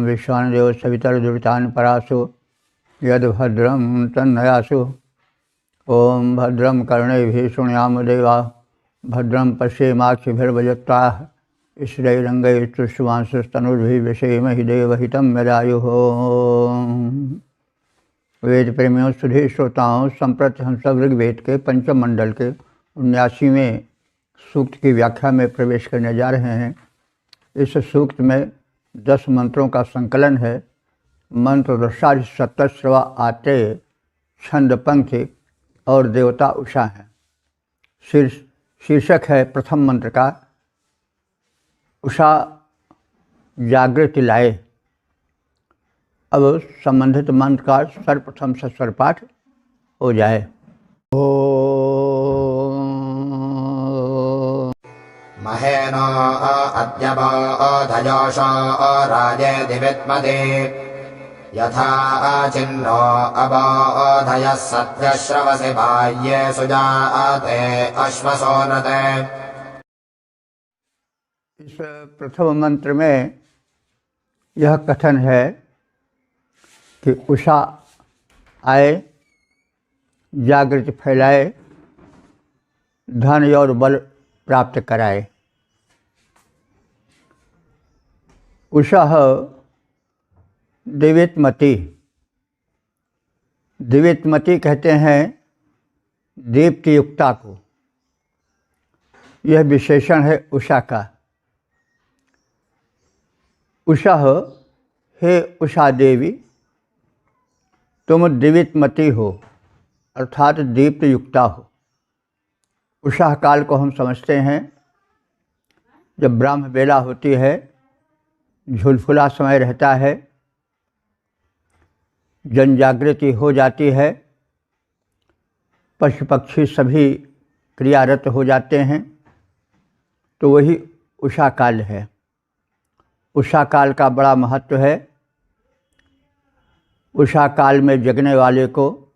विश्वानदेव सवितर्दुरितान् परासु यद्भद्रं तन्नयासु। ओं भद्रं कर्णैभिः शृणुयाम देवा भद्रं पश्येमाक्षिभिर्यजत्राः स्थिरैरङ्गैस्तुष्टुवांसस्तनुर्भिः व्यसेमहि देवहितं यदायुः। वेद प्रेमियों, सुधी श्रोताओं, संप्रति हम सब ऋग्वेद के पंचम मंडल के 79वें सूक्त की व्याख्या में प्रवेश करने जा रहे हैं। इस सूक्त में 10 मंत्रों का संकलन है। मंत्र दशादि सप्तस्रवा आत्रेय, छंद पंक्ति और देवता उषा है। शीर्षक है प्रथम मंत्र का उषा जागृति लाए। अब संबंधित मंत्र का सर्वप्रथम से स्वर पाठ हो जाए। महेनो अद्यवो धजोषो राजे दिविद्मते यथा चिन्नो अबोधयः सत्यश्रवसि बाह्ये सुजाते अश्वसोनते। इस प्रथम मंत्र में यह कथन है कि उषा आए, जागृति फैलाए, धन और बल प्राप्त कराए। उषा दिवितमती, दिवितमती कहते हैं दीप्ति युक्ता को। यह विशेषण है उषा का। उषा, हे उषा देवी, तुम दिवितमती हो अर्थात दीप्त युक्ता हो। उषा काल को हम समझते हैं जब ब्राह्म बेला होती है, झुलफुला समय रहता है, जन जागृति हो जाती है, पशु पक्षी सभी क्रियारत हो जाते हैं, तो वही उषा काल है। उषा काल का बड़ा महत्व है। उषा काल में जगने वाले को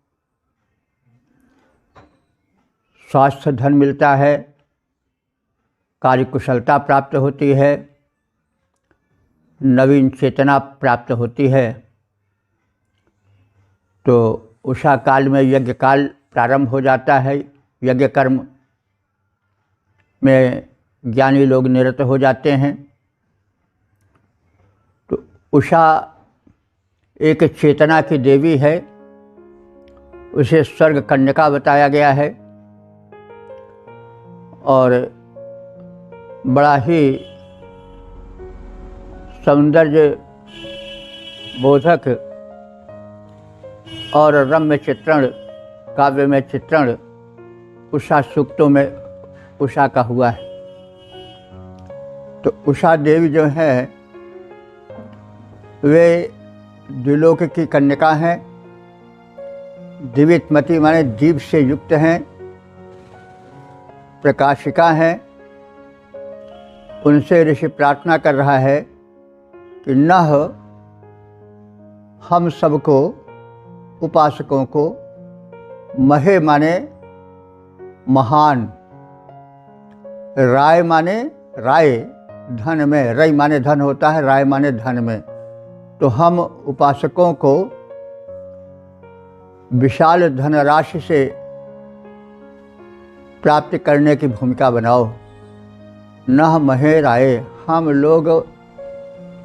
स्वास्थ्य धन मिलता है, कार्यकुशलता प्राप्त होती है, नवीन चेतना प्राप्त होती है। तो उषा काल में यज्ञ काल प्रारंभ हो जाता है। यज्ञ कर्म में ज्ञानी लोग निरत हो जाते हैं। तो उषा एक चेतना की देवी है। उसे स्वर्ग कन्यका बताया गया है और बड़ा ही सौंदर्य बोधक और रम्य चित्रण, काव्य में चित्रण उषा सूक्तों में उषा का हुआ है। तो उषा देवी जो है वे द्विलोक की कन्यका हैं। दिवितमती माने दीप से युक्त हैं, प्रकाशिका हैं। उनसे ऋषि प्रार्थना कर रहा है कि न हम सबको उपासकों को महे माने महान, राय माने राय धन में, रई माने धन होता है, राय माने धन में, तो हम उपासकों को विशाल धनराशि से प्राप्त करने की भूमिका बनाओ। न महे राय, हम लोग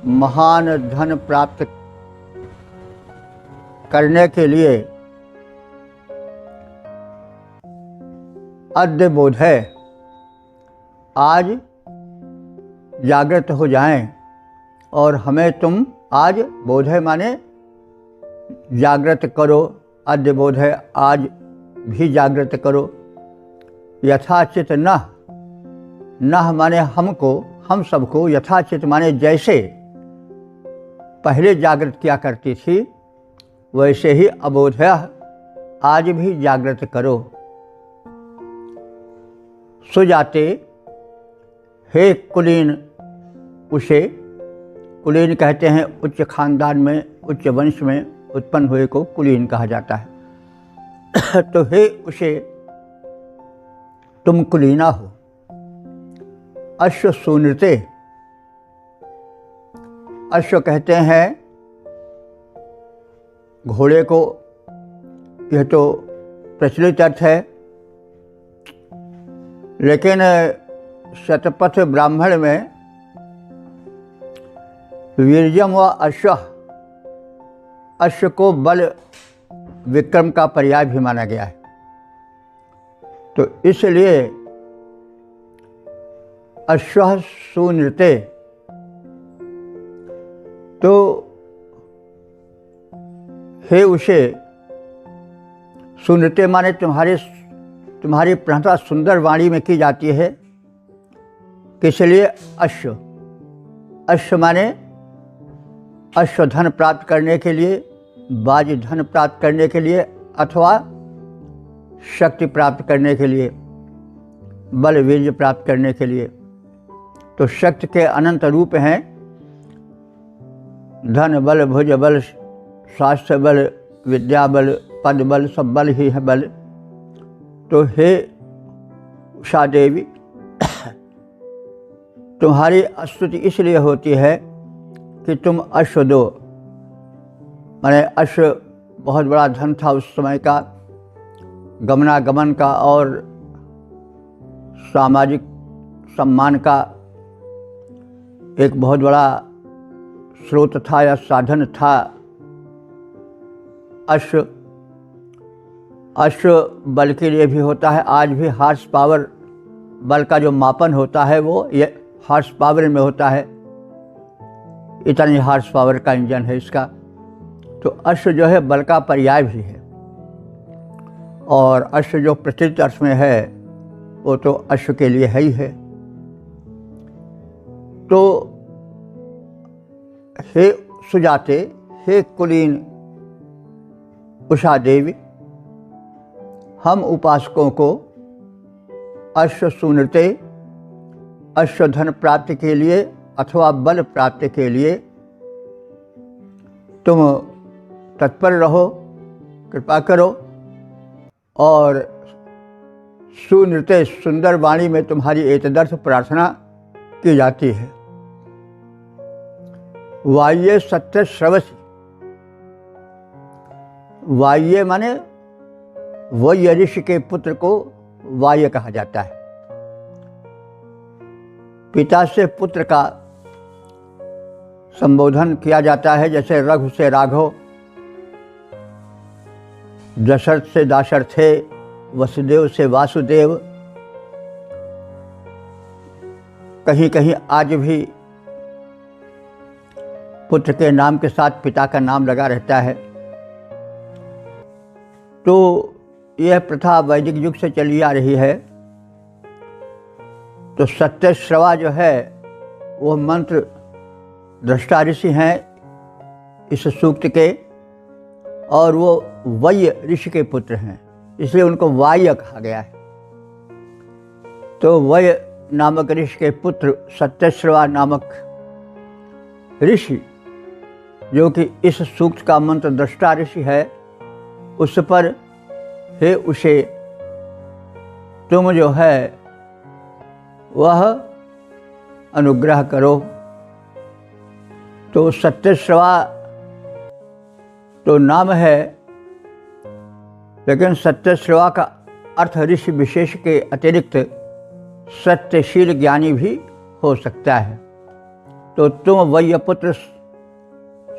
महान धन प्राप्त करने के लिए अद्य बोध है, आज जागृत हो जाएं और हमें तुम आज बोध है माने जागृत करो। अद्य बोध है, आज भी जागृत करो। यथाचित न माने हमको, हम सबको, यथाचित माने जैसे पहले जागृत किया करती थी वैसे ही अबोध है आज भी जागृत करो। सुजाते, हे कुलीन उषे, कुलीन कहते हैं उच्च खानदान में, उच्च वंश में उत्पन्न हुए को कुलीन कहा जाता है। तो हे उषे, तुम कुलीना हो। अश्व सुनृते, अश्व कहते हैं घोड़े को, यह तो प्रचलित अर्थ है, लेकिन शतपथ ब्राह्मण में वीर्यम व अश्व को बल विक्रम का पर्याय भी माना गया है। तो इसलिए अश्व सुनृते, तो हे उसे, सुनृते माने तुम्हारी प्रार्थना सुंदर वाणी में की जाती है। किस लिए? अश्व। अश्व माने अश्व धन प्राप्त करने के लिए, बाज धन प्राप्त करने के लिए, अथवा शक्ति प्राप्त करने के लिए, बल वीर्य प्राप्त करने के लिए। तो शक्ति के अनंत रूप हैं, धन बल, भुज बल, स्वास्थ्य बल, विद्या बल, पद बल, सब बल ही है बल। तो हे उषा देवी, तुम्हारी स्तुति इसलिए होती है कि तुम अश्व दो। माने अश्व बहुत बड़ा धन था उस समय का, गमनागमन का और सामाजिक सम्मान का एक बहुत बड़ा स्रोत था या साधन था अश्व। अश्व बल के लिए भी होता है। आज भी हार्स पावर बल का जो मापन होता है वो ये हार्स पावर में होता है, इतनी हार्स पावर का इंजन है इसका। तो अश्व जो है बल का पर्याय भी है, और अश्व जो प्रचलित अर्थ में है वो तो अश्व के लिए है ही है। तो हे सुजाते, हे कुलीन उषा देवी, हम उपासकों को अश्व सुनते, अश्व धन प्राप्ति के लिए अथवा बल प्राप्ति के लिए तुम तत्पर रहो, कृपा करो। और सुनृत्य सुंदर वाणी में तुम्हारी एतदर्थ प्रार्थना की जाती है। वाह्य सत्य श्रवसी, वाह्य माने वह्य ऋषि के पुत्र को वाह्य कहा जाता है। पिता से पुत्र का संबोधन किया जाता है, जैसे रघु से राघव, दशरथ से दाशरथे, वसुदेव से वासुदेव। कहीं कहीं आज भी पुत्र के नाम के साथ पिता का नाम लगा रहता है। तो यह प्रथा वैदिक युग से चली आ रही है। तो सत्यश्रवा जो है वो मंत्र दृष्टा ऋषि हैं इस सूक्त के, और वो वह्य ऋषि के पुत्र हैं, इसलिए उनको वाह्य कहा गया है। तो वह्य नामक ऋषि के पुत्र सत्यश्रवा नामक ऋषि, जो कि इस सूक्त का मंत्र दृष्टा ऋषि है, उस पर हे उसे तुम जो है वह अनुग्रह करो। तो सत्यश्रवा तो नाम है, लेकिन सत्यश्रवा का अर्थ ऋषि विशेष के अतिरिक्त सत्यशील ज्ञानी भी हो सकता है। तो तुम वह्यपुत्र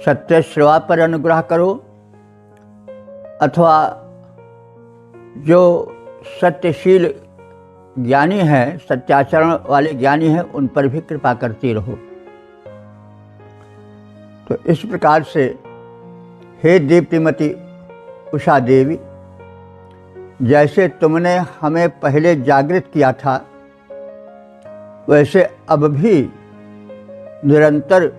सत्यश्रवा पर अनुग्रह करो, अथवा जो सत्यशील ज्ञानी हैं, सत्याचरण वाले ज्ञानी हैं, उन पर भी कृपा करती रहो। तो इस प्रकार से हे दीप्तिमती उषा देवी, जैसे तुमने हमें पहले जागृत किया था, वैसे अब भी निरंतर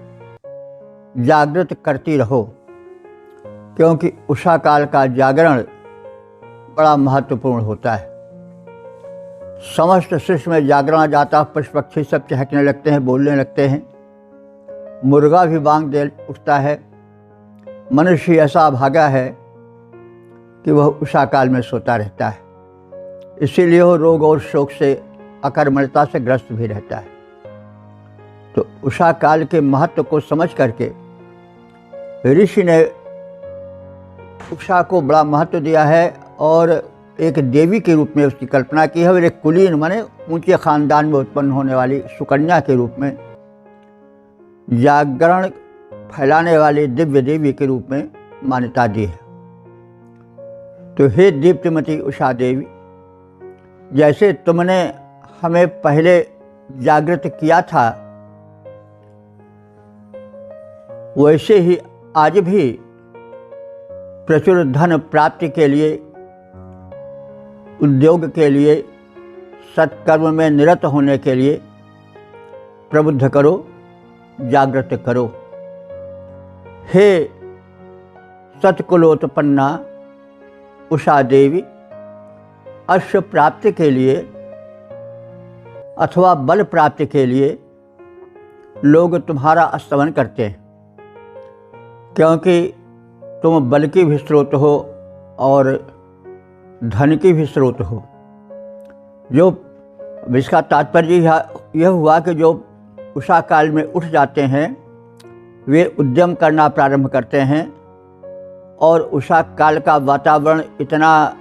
जागृत करती रहो, क्योंकि उषा काल का जागरण बड़ा महत्वपूर्ण होता है। समस्त सृष्टि में जागरण आ जाता, पशु पक्षी सब चहकने लगते हैं, बोलने लगते हैं, मुर्गा भी बांग दे उठता है। मनुष्य ऐसा भागा है कि वह उषा काल में सोता रहता है, इसीलिए वो रोग और शोक से, अकर्मण्यता से ग्रस्त भी रहता है। तो उषा काल के महत्व को समझ करके ऋषि ने उषा को बड़ा महत्व दिया है और एक देवी के रूप में उसकी कल्पना की है और एक कुलीन माने ऊंचे खानदान में उत्पन्न होने वाली सुकन्या के रूप में, जागरण फैलाने वाली दिव्य देवी के रूप में मान्यता दी है। तो हे दीप्तिमती उषा देवी, जैसे तुमने हमें पहले जागृत किया था वैसे ही आज भी प्रचुर धन प्राप्ति के लिए, उद्योग के लिए, सत्कर्म में निरत होने के लिए प्रबुद्ध करो, जागृत करो। हे सत्कुलोत्पन्ना उषा देवी, अश्व प्राप्ति के लिए अथवा बल प्राप्ति के लिए लोग तुम्हारा स्तवन करते हैं, क्योंकि तुम बल की भी स्रोत हो और धन की भी स्रोत हो। जो इसका तात्पर्य यह हुआ कि जो उषा काल में उठ जाते हैं वे उद्यम करना प्रारंभ करते हैं और उषा काल का वातावरण इतना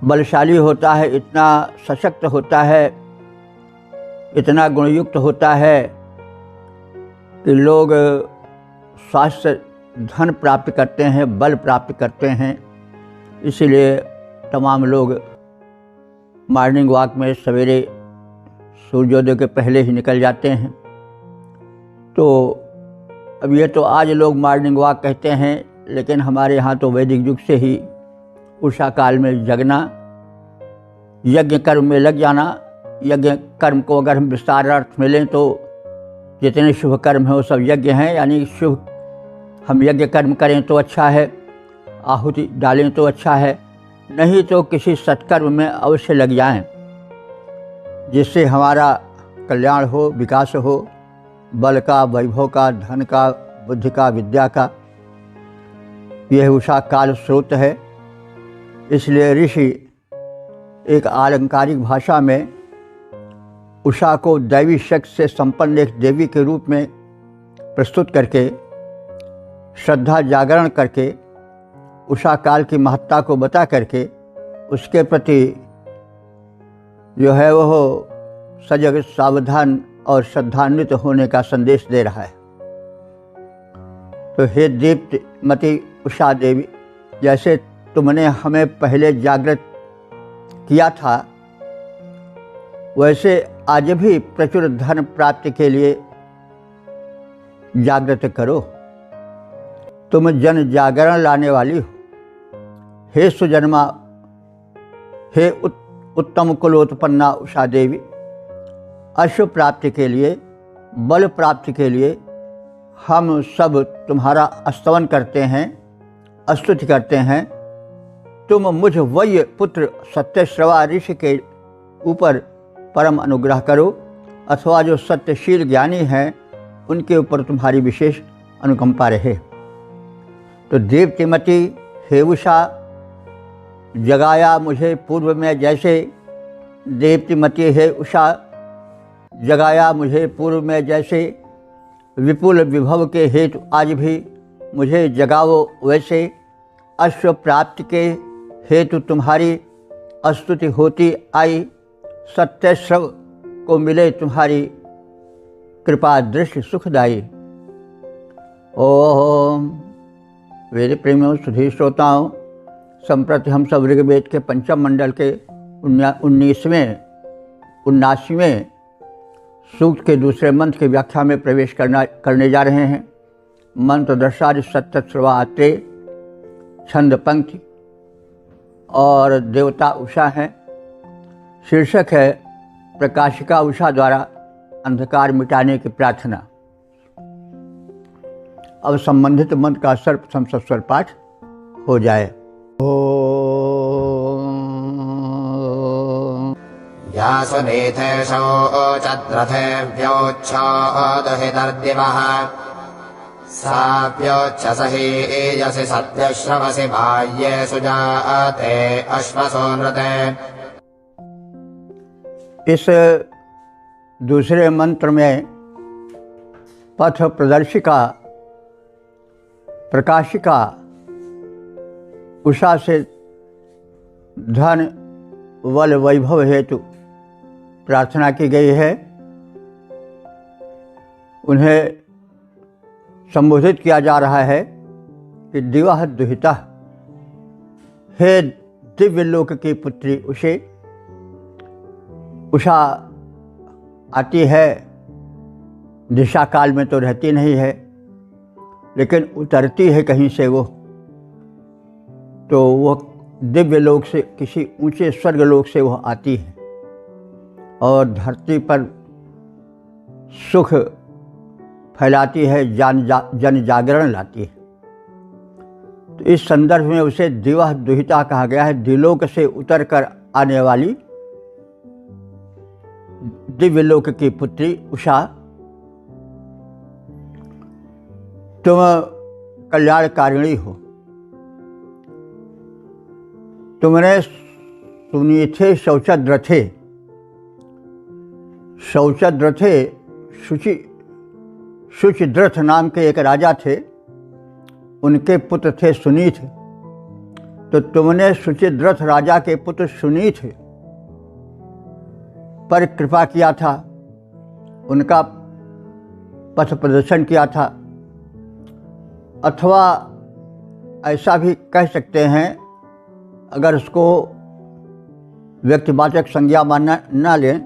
बलशाली होता है, इतना सशक्त होता है, इतना गुणयुक्त होता है कि लोग स्वास्थ्य धन प्राप्त करते हैं, बल प्राप्त करते हैं। इसीलिए तमाम लोग मॉर्निंग वॉक में सवेरे सूर्योदय के पहले ही निकल जाते हैं। तो अब ये तो आज लोग मॉर्निंग वॉक कहते हैं, लेकिन हमारे यहाँ तो वैदिक युग से ही उषा काल में जगना, यज्ञ कर्म में लग जाना। यज्ञ कर्म को अगर हम विस्तार अर्थ में लें तो जितने शुभ कर्म हैं वो सब यज्ञ हैं, यानी शुभ हम यज्ञ कर्म करें तो अच्छा है, आहुति डालें तो अच्छा है, नहीं तो किसी सत्कर्म में अवश्य लग जाएं जिससे हमारा कल्याण हो, विकास हो, बल का, वैभव का, धन का, बुद्धि का, विद्या का। यह उषा काल स्रोत है। इसलिए ऋषि एक आलंकारिक भाषा में उषा को दैवी शक्ति से संपन्न एक देवी के रूप में प्रस्तुत करके, श्रद्धा जागरण करके, उषा काल की महत्ता को बता करके उसके प्रति जो है वह सजग, सावधान और श्रद्धान्वित होने का संदेश दे रहा है। तो हे दीप्तिमती उषा देवी, जैसे तुमने हमें पहले जागृत किया था वैसे आज भी प्रचुर धन प्राप्ति के लिए जागृत करो। तुम जन जागरण लाने वाली हो। हे सुजन्मा, हे उत्तम कुलोत्पन्ना उषा देवी, अश्व प्राप्ति के लिए, बल प्राप्ति के लिए हम सब तुम्हारा स्तवन करते हैं, स्तुति करते हैं। तुम मुझ वय पुत्र सत्यश्रवा ऋषि के ऊपर परम अनुग्रह करो, अथवा जो सत्यशील ज्ञानी हैं उनके ऊपर तुम्हारी विशेष अनुकंपा रहे। तो दीप्तिमती हे उषा, जगाया मुझे पूर्व में जैसे, दीप्तिमती हे उषा, जगाया मुझे पूर्व में जैसे, विपुल विभव के हेतु आज भी मुझे जगाओ वैसे। अश्व प्राप्ति के हेतु तुम्हारी स्तुति होती आई, सत्यश्रव को मिले तुम्हारी कृपा दृष्टि सुखदायी। ओम वेद प्रेमियों, सुधी श्रोताओं, संप्रति हम सब ऋग्वेद के पंचम मंडल के 79वें सूक्त के दूसरे मंत्र की व्याख्या में प्रवेश करने जा रहे हैं। मंत्र दर्शादि सत्यश्रवाते, छंद पंक्ति और देवता उषा है। शीर्षक है प्रकाशिका उषा द्वारा अंधकार मिटाने की प्रार्थना। अब संबंधित मंत्र का सर्वप्रथम सस्वर पाठ हो जाए। यासुनीथेशो चद्रथेभ्योच्छादहितर्दिवः साभ्योच्छसहि एजसि सत्यश्रवसि बाह्ये सुजाते अश्वसोनृते। इस दूसरे मंत्र में पथ प्रदर्शिका, प्रकाशिका उषा से धन बल वैभव हेतु प्रार्थना की गई है। उन्हें संबोधित किया जा रहा है कि दिवा दुहिता, हे दिव्य लोक की पुत्री उषे। उषा आती है, दिशा काल में तो रहती नहीं है, लेकिन उतरती है कहीं से वो, तो वो दिव्य लोक से, किसी ऊंचे स्वर्ग लोक से वो आती है और धरती पर सुख फैलाती है, जन जागरण लाती है। तो इस संदर्भ में उसे दिवा दुहिता कहा गया है। दिलोक से उतर कर आने वाली दिव्य लोक की पुत्री उषा, तुम कल्याणकारिणी हो। तुमने सुनी थे शौचद्रथे, शौचद्रथे शुचिद्रथ नाम के एक राजा थे, उनके पुत्र थे सुनीथ। तो तुमने शुचिद्रथ राजा के पुत्र सुनीथ पर कृपा किया था, उनका पथ प्रदर्शन किया था। अथवा ऐसा भी कह सकते हैं, अगर उसको व्यक्तिवाचक संज्ञा मानना न लें,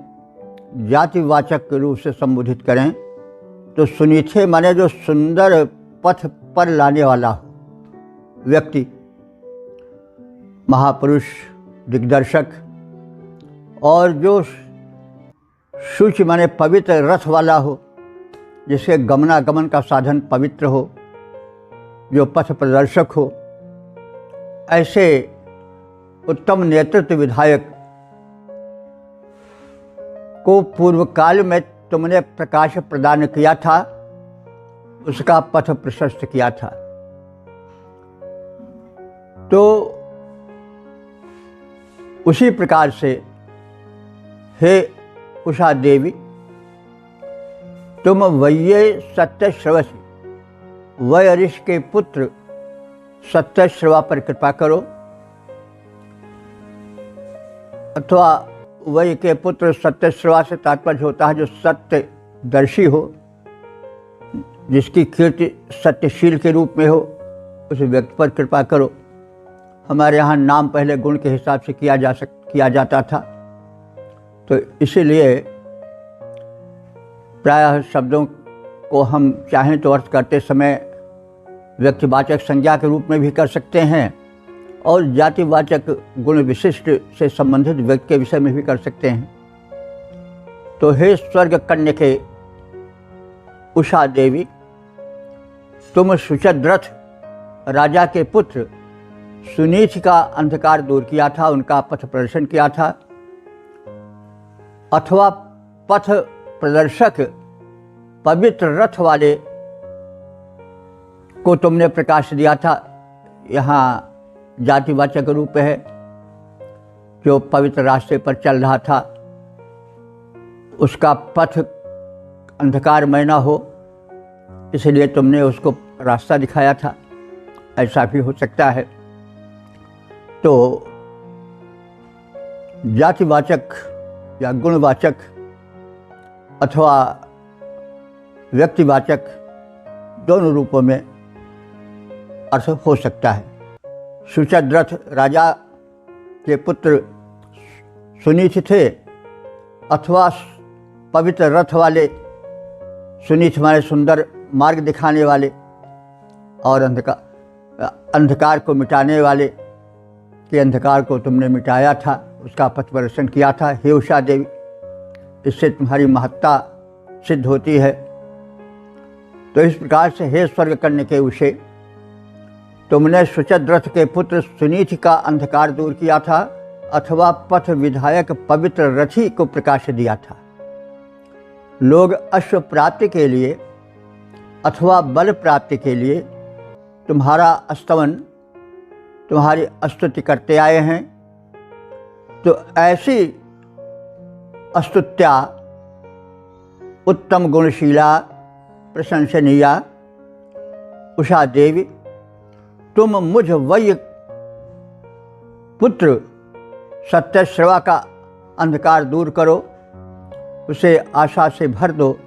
जातिवाचक के रूप से संबोधित करें, तो सुनीथे माने जो सुंदर पथ पर लाने वाला व्यक्ति, महापुरुष, दिग्दर्शक, और जो शुचि माने पवित्र रथ वाला हो, जिसके गमनागमन का साधन पवित्र हो, जो पथ प्रदर्शक हो, ऐसे उत्तम नेतृत्व विधायक को पूर्व काल में तुमने प्रकाश प्रदान किया था, उसका पथ प्रशस्त किया था। तो उसी प्रकार से हे उषा देवी, तुम वये सत्यश्रवसी, वय ऋषि के पुत्र सत्यश्रवा पर कृपा करो। अथवा वय के पुत्र सत्यश्रवा से तात्पर्य होता है जो सत्यदर्शी हो, जिसकी कीर्ति सत्यशील के रूप में हो, उस व्यक्ति पर कृपा करो। हमारे यहाँ नाम पहले गुण के हिसाब से किया जाता था, तो इसीलिए प्रायः शब्दों को हम चाहें तो अर्थ करते समय व्यक्तिवाचक संज्ञा के रूप में भी कर सकते हैं, और जातिवाचक गुण विशिष्ट से संबंधित व्यक्ति के विषय में भी कर सकते हैं। तो हे स्वर्ग कन्यके उषा देवी, तुम शुचद्रथ राजा के पुत्र सुनीथ का अंधकार दूर किया था, उनका पथ प्रदर्शन किया था। अथवा पथ प्रदर्शक पवित्र रथ वाले को तुमने प्रकाश दिया था। यहाँ जातिवाचक रूप है, जो पवित्र रास्ते पर चल रहा था, उसका पथ अंधकारमय न हो, इसलिए तुमने उसको रास्ता दिखाया था। ऐसा भी हो सकता है। तो जातिवाचक या गुणवाचक अथवा व्यक्तिवाचक दोनों रूपों में अर्थ हो सकता है। शुचद्रथ राजा के पुत्र सुनीथ थे, अथवा पवित्र रथ वाले, सुनीथ हमारे सुंदर मार्ग दिखाने वाले और अंधकार को मिटाने वाले के अंधकार को तुमने मिटाया था, उसका पथ प्रदर्शन किया था। हे उषा देवी, इससे तुम्हारी महत्ता सिद्ध होती है। तो इस प्रकार से हे स्वर्ग कन्या के उषे, तुमने शुचद्रथ के पुत्र सुनीथ का अंधकार दूर किया था, अथवा पथ विधायक पवित्र रथी को प्रकाश दिया था। लोग अश्व प्राप्ति के लिए अथवा बल प्राप्ति के लिए तुम्हारा स्तवन, तुम्हारी स्तुति करते आए हैं। तो ऐसी स्तुत्या उत्तम गुणशीला प्रशंसनीया उषा देवी, तुम मुझ वय पुत्र सत्यश्रवा का अंधकार दूर करो, उसे आशा से भर दो,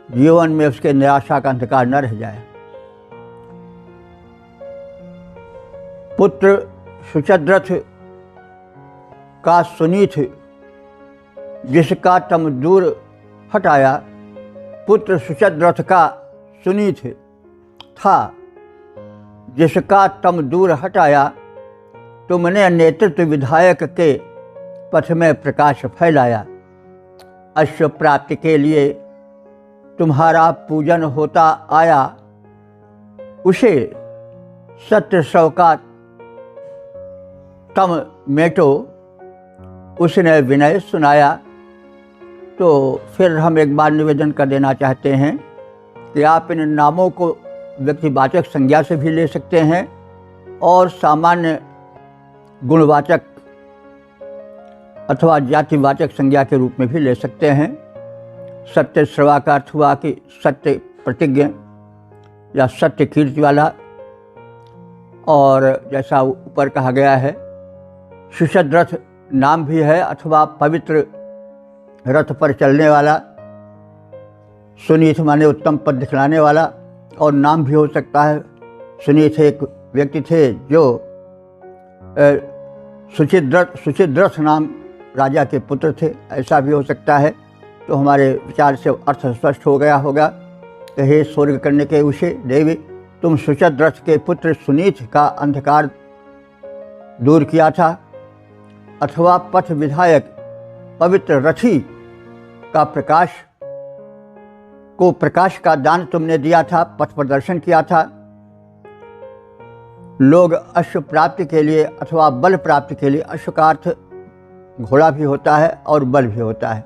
जीवन में उसके निराशा का अंधकार न रह जाए। पुत्र सुचद्रथ का सुनीथ जिसका तम दूर हटाया, पुत्र सुचद्रथ का सुनीथ था जिसका तम दूर हटाया, तुमने नेतृत्व विधायक के पथ में प्रकाश फैलाया। अश्व प्राप्ति के लिए तुम्हारा पूजन होता आया, उसे सत्य शव का तम मेटो, उसने विनय सुनाया। तो फिर हम एक बार निवेदन कर देना चाहते हैं कि आप इन नामों को व्यक्तिवाचक संज्ञा से भी ले सकते हैं और सामान्य गुणवाचक अथवा जातिवाचक संज्ञा के रूप में भी ले सकते हैं। सत्य श्रवा का अर्थ हुआ कि सत्य प्रतिज्ञ या सत्य कीर्ति वाला, और जैसा ऊपर कहा गया है सुषद नाम भी है अथवा पवित्र रथ पर चलने वाला। सुनीथ माने उत्तम पद दिखलाने वाला, और नाम भी हो सकता है। सुनीथ एक व्यक्ति थे जो सुचिद्रथ नाम राजा के पुत्र थे, ऐसा भी हो सकता है। तो हमारे विचार से अर्थ स्पष्ट हो गया होगा कि हे स्वर्ग करने के उषे देवी, तुम सुचिद्रथ के पुत्र सुनीथ का अंधकार दूर किया था, अथवा पथ विधायक पवित्र रथी का प्रकाश का दान तुमने दिया था, पथ प्रदर्शन किया था। लोग अश्व प्राप्ति के लिए अथवा बल प्राप्ति के लिए, अश्व का अर्थ घोड़ा भी होता है और बल भी होता है।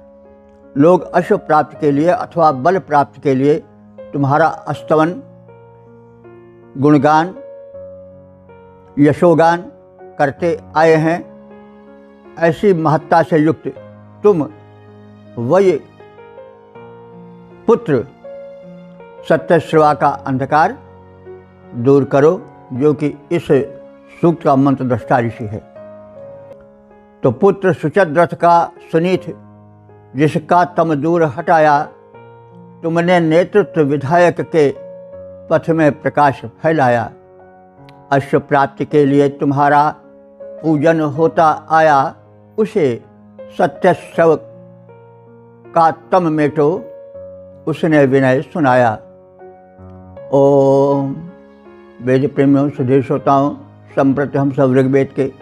लोग अश्व प्राप्ति के लिए अथवा बल प्राप्ति के लिए तुम्हारा स्तवन, गुणगान, यशोगान करते आए हैं। ऐसी महत्ता से युक्त तुम वही पुत्र सत्यश्रवा का अंधकार दूर करो, जो कि इस सूक्त का मंत्र दृष्टा ऋषि है। तो पुत्र सुचद्रथ का सुनीथ जिसका तम दूर हटाया, तुमने नेतृत्व विधायक के पथ में प्रकाश फैलाया। अश्व प्राप्ति के लिए तुम्हारा पूजन होता आया, उसे सत्य शव का तम मेटो, उसने विनय सुनाया। ओम वेद प्रेमियों सुधीर श्रोताओं, संप्रति हम सब ऋग्वेद के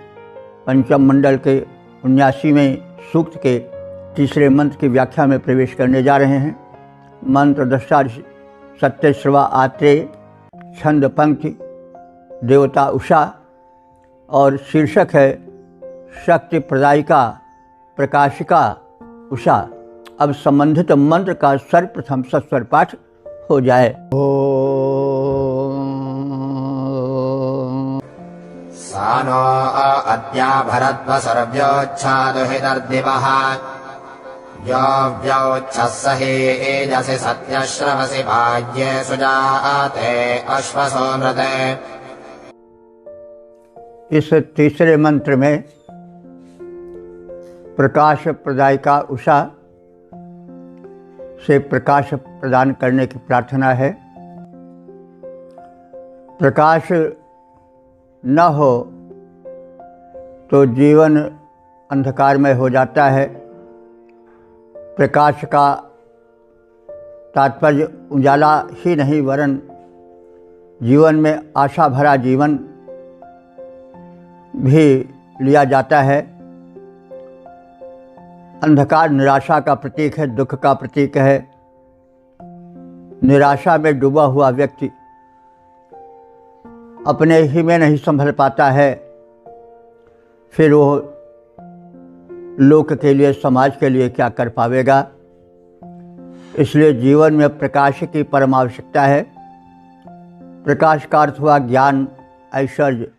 पंचम मंडल के 79वें सूक्त के तीसरे मंत्र की व्याख्या में प्रवेश करने जा रहे हैं। मंत्र दृष्टा सत्यश्रवा आत्रेय, छंद पंक्ति देवता उषा, और शीर्षक है शक्ति प्रदायिका प्रकाशिका उषा। अब संबंधित मंत्र का सर्वप्रथम सस्वर पाठ हो जाए। सानो अद्या भरद्व सर्व्योच्छादुहितर्दिवः यो व्योच्छस्सहि एजसि सत्यश्रवसि भाग्ये सुजाते अश्वसो नृते। इस तीसरे मंत्र में प्रकाश प्रदायिका उषा से प्रकाश प्रदान करने की प्रार्थना है। प्रकाश न हो तो जीवन अंधकारमय हो जाता है। प्रकाश का तात्पर्य उजाला ही नहीं, वरन जीवन में आशा भरा जीवन भी लिया जाता है। अंधकार निराशा का प्रतीक है, दुख का प्रतीक है। निराशा में डूबा हुआ व्यक्ति अपने ही में नहीं संभल पाता है, फिर वो लोक के लिए, समाज के लिए क्या कर पावेगा। इसलिए जीवन में प्रकाश की परम आवश्यकता है। प्रकाश का अर्थ हुआ ज्ञान, ऐश्वर्य,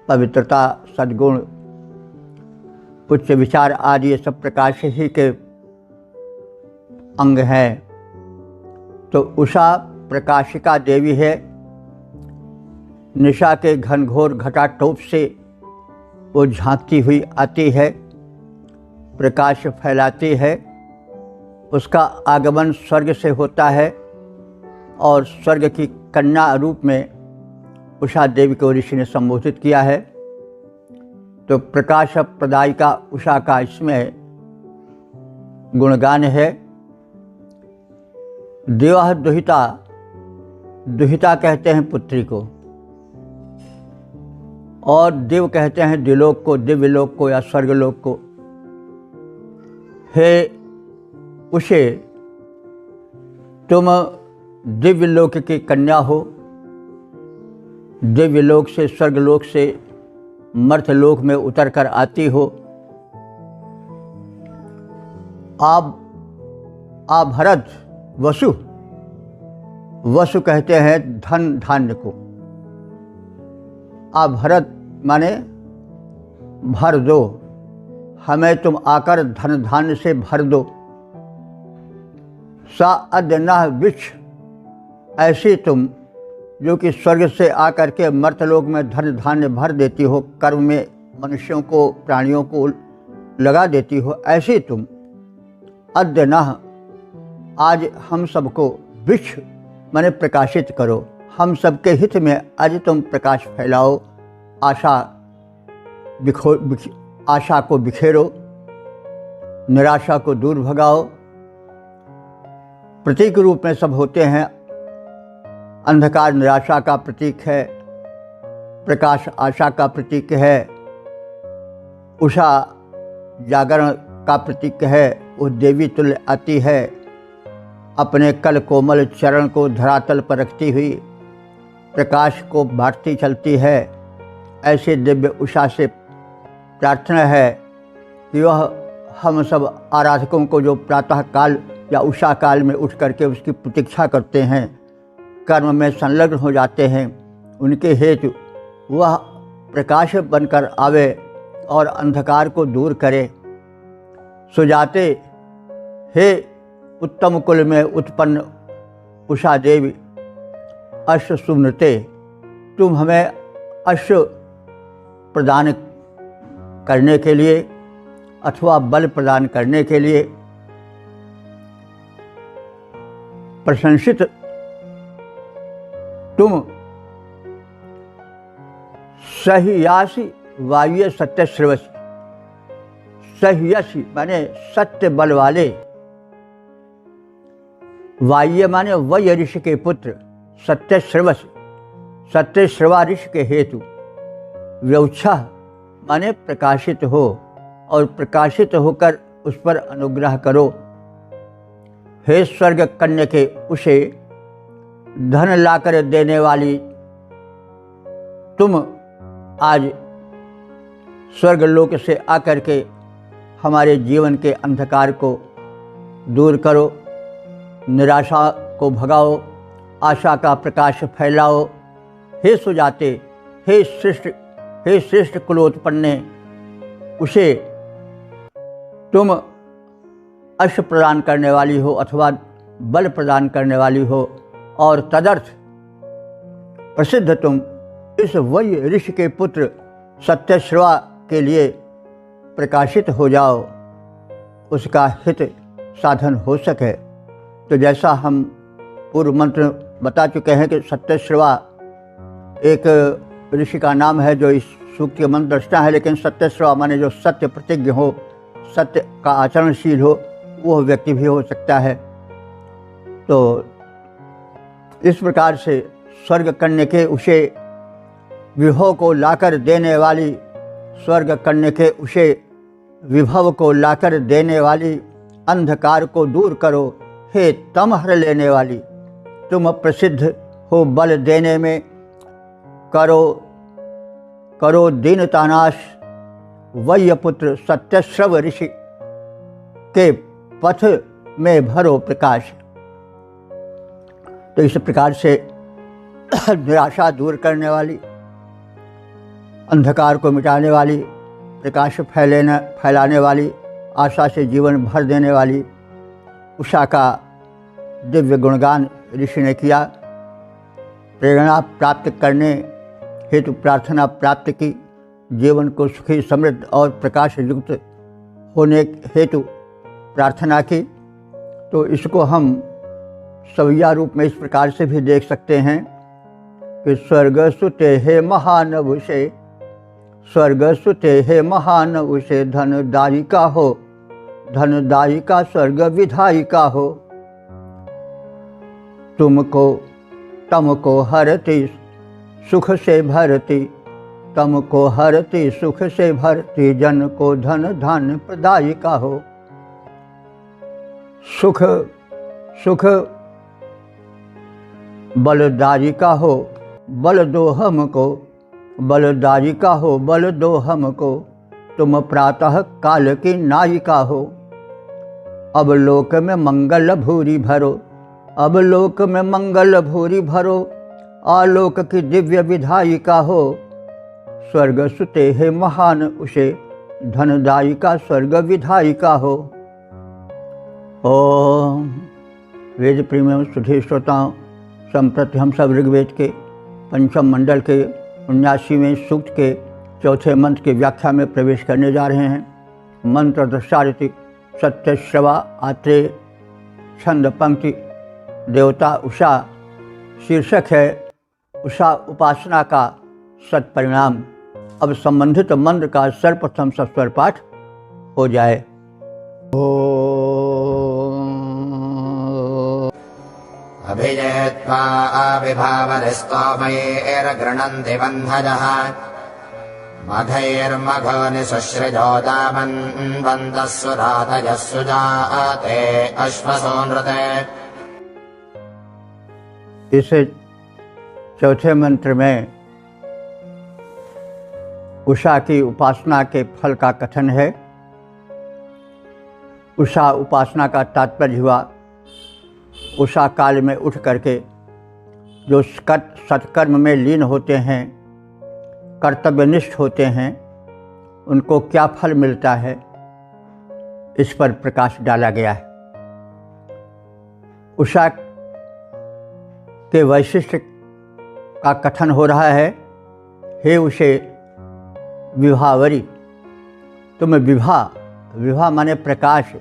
पवित्रता, सद्गुण, उच्च विचार आदि। ये सब प्रकाश ही के अंग हैं। तो उषा प्रकाशिका देवी है। निशा के घनघोर घटाटोप से वो झांकती हुई आती है, प्रकाश फैलाती है। उसका आगमन स्वर्ग से होता है और स्वर्ग की कन्या रूप में उषा देवी को ऋषि ने संबोधित किया है। तो प्रकाश प्रदायिका उषा का इसमें गुणगान है। देवः दुहिता, दुहिता कहते हैं पुत्री को, और देव कहते हैं द्विलोक को, दिव्यलोक को या स्वर्गलोक को। हे उषे, तुम दिव्यलोक की कन्या हो। दिव्यलोक से, स्वर्गलोक से मर्त्यलोक में उतर कर आती हो। आप भरत वसु, वसु कहते हैं धन धान्य को। आप भरत माने भर दो, हमें तुम आकर धन धान्य से भर दो। सा अद्य विच्छ, ऐसी तुम जो कि स्वर्ग से आकर के मर्त्यलोक में धन धान्य भर देती हो, कर्म में मनुष्यों को, प्राणियों को लगा देती हो, ऐसी तुम अद्य नः, आज हम सबको विच्छ माने प्रकाशित करो। हम सबके हित में आज तुम प्रकाश फैलाओ, आशा को बिखेरो, निराशा को दूर भगाओ। प्रतीक रूप में सब होते हैं। अंधकार निराशा का प्रतीक है, प्रकाश आशा का प्रतीक है, उषा जागरण का प्रतीक है। वो देवी तुल्य आती है, अपने कल कोमल चरण को धरातल पर रखती हुई प्रकाश को बांटती चलती है। ऐसे दिव्य उषा से प्रार्थना है कि वह हम सब आराधकों को जो प्रातः काल या उषा काल में उठ करके उसकी प्रतीक्षा करते हैं, कर्म में संलग्न हो जाते हैं, उनके हेतु वह प्रकाश बनकर आवे और अंधकार को दूर करे। सुजाते, हे उत्तम कुल में उत्पन्न उषा देवी, अश्व सुमृते, तुम हमें अश्व प्रदान करने के लिए अथवा बल प्रदान करने के लिए प्रशंसित तुम सह्यासी वायु सत्य श्रवसी। सह्यसी माने सत्य बल वाले, वाय्य माने वय ऋषि के पुत्र, सत्य श्रवस, सत्य श्रवा ऋषि के हेतु, व्यवच्छा माने प्रकाशित हो और प्रकाशित होकर उस पर अनुग्रह करो। हे स्वर्ग कन्या के उसे धन लाकर देने वाली, तुम आज स्वर्गलोक से आकर के हमारे जीवन के अंधकार को दूर करो, निराशा को भगाओ, आशा का प्रकाश फैलाओ। हे सुजाते, हे श्रेष्ठ कुलोत्पन्ने, उसे तुम अश्व प्रदान करने वाली हो अथवा बल प्रदान करने वाली हो, और तदर्थ प्रसिद्ध तुम इस वय ऋषि के पुत्र सत्यश्रवा के लिए प्रकाशित हो जाओ, उसका हित साधन हो सके। तो जैसा हम पूर्व मंत्र बता चुके हैं कि सत्यश्रवा एक ऋषि का नाम है जो इस सूक्त के मंत्र दृष्टा है, लेकिन सत्यश्रवा माने जो सत्य प्रतिज्ञ हो, सत्य का आचरणशील हो, वह व्यक्ति भी हो सकता है। तो इस प्रकार से स्वर्ग कन्या के उसे विभव को लाकर देने वाली, स्वर्ग कन्या के उसे विभव को लाकर देने वाली, अंधकार को दूर करो, हे तम हर लेने वाली, तुम प्रसिद्ध हो बल देने में, करो दीनतानाश, वय पुत्र सत्यश्रव ऋषि के पथ में भरो प्रकाश। तो इस प्रकार से निराशा दूर करने वाली, अंधकार को मिटाने वाली, प्रकाश फैलाने वाली, आशा से जीवन भर देने वाली उषा का दिव्य गुणगान ऋषि ने किया। प्रेरणा प्राप्त करने हेतु प्रार्थना प्राप्त की, जीवन को सुखी समृद्ध और प्रकाश युक्त होने हेतु प्रार्थना की। तो इसको हम सवैया रूप में इस प्रकार से भी देख सकते हैं कि स्वर्ग सुते हे महानव से, स्वर्ग सुते हे महानव से, धनदायिका हो, धनदायिका स्वर्ग विधायिका हो। तुमको तमको हरती सुख से भरती, तमको हरती सुख से भरती, जन को धन धान्य प्रदायिका हो। सुख सुख बलदायिका हो, बल दो हमको, बलदायिका हो, बल दो हमको। तुम प्रातः काल की नायिका हो। अब लोक में मंगल भूरी भरो, अब लोक में मंगल भूरी भरो, आलोक की दिव्य विधायिका हो। स्वर्ग सुते हे महान उषे, धनदायिका स्वर्ग विधायिका हो। ओम वेद प्रेमियों सुधी श्रोताओं, संप्रति हम सब ऋग्वेद के पंचम मंडल के 79वें सूक्त के चौथे मंत्र की व्याख्या में प्रवेश करने जा रहे हैं। मंत्र दशारति सत्य श्रवा आत्रेय, छंद पंक्ति देवता उषा, शीर्षक है उषा उपासना का सत्परिणाम। अब संबंधित मंत्र का सर्वप्रथम सस्वर पाठ हो जाए। अभिजयत्वा विभावरिस्तोमयैर्गृह्णन्ति बन्धजः, मघैर्मघोनि शुश्रिजोदामन्वन्तः सुरातयः सुजाते अश्वसोनृते। इस चौथे मंत्र में उषा की उपासना के फल का कथन है। उषा उपासना का तात्पर्य हुआ उषा काल में उठ करके जो सत्कर्म में लीन होते हैं, कर्तव्यनिष्ठ होते हैं, उनको क्या फल मिलता है, इस पर प्रकाश डाला गया है। उषा के वैशिष्ट का कथन हो रहा है। हे उषे विभावरी, तुम विभा माने प्रकाश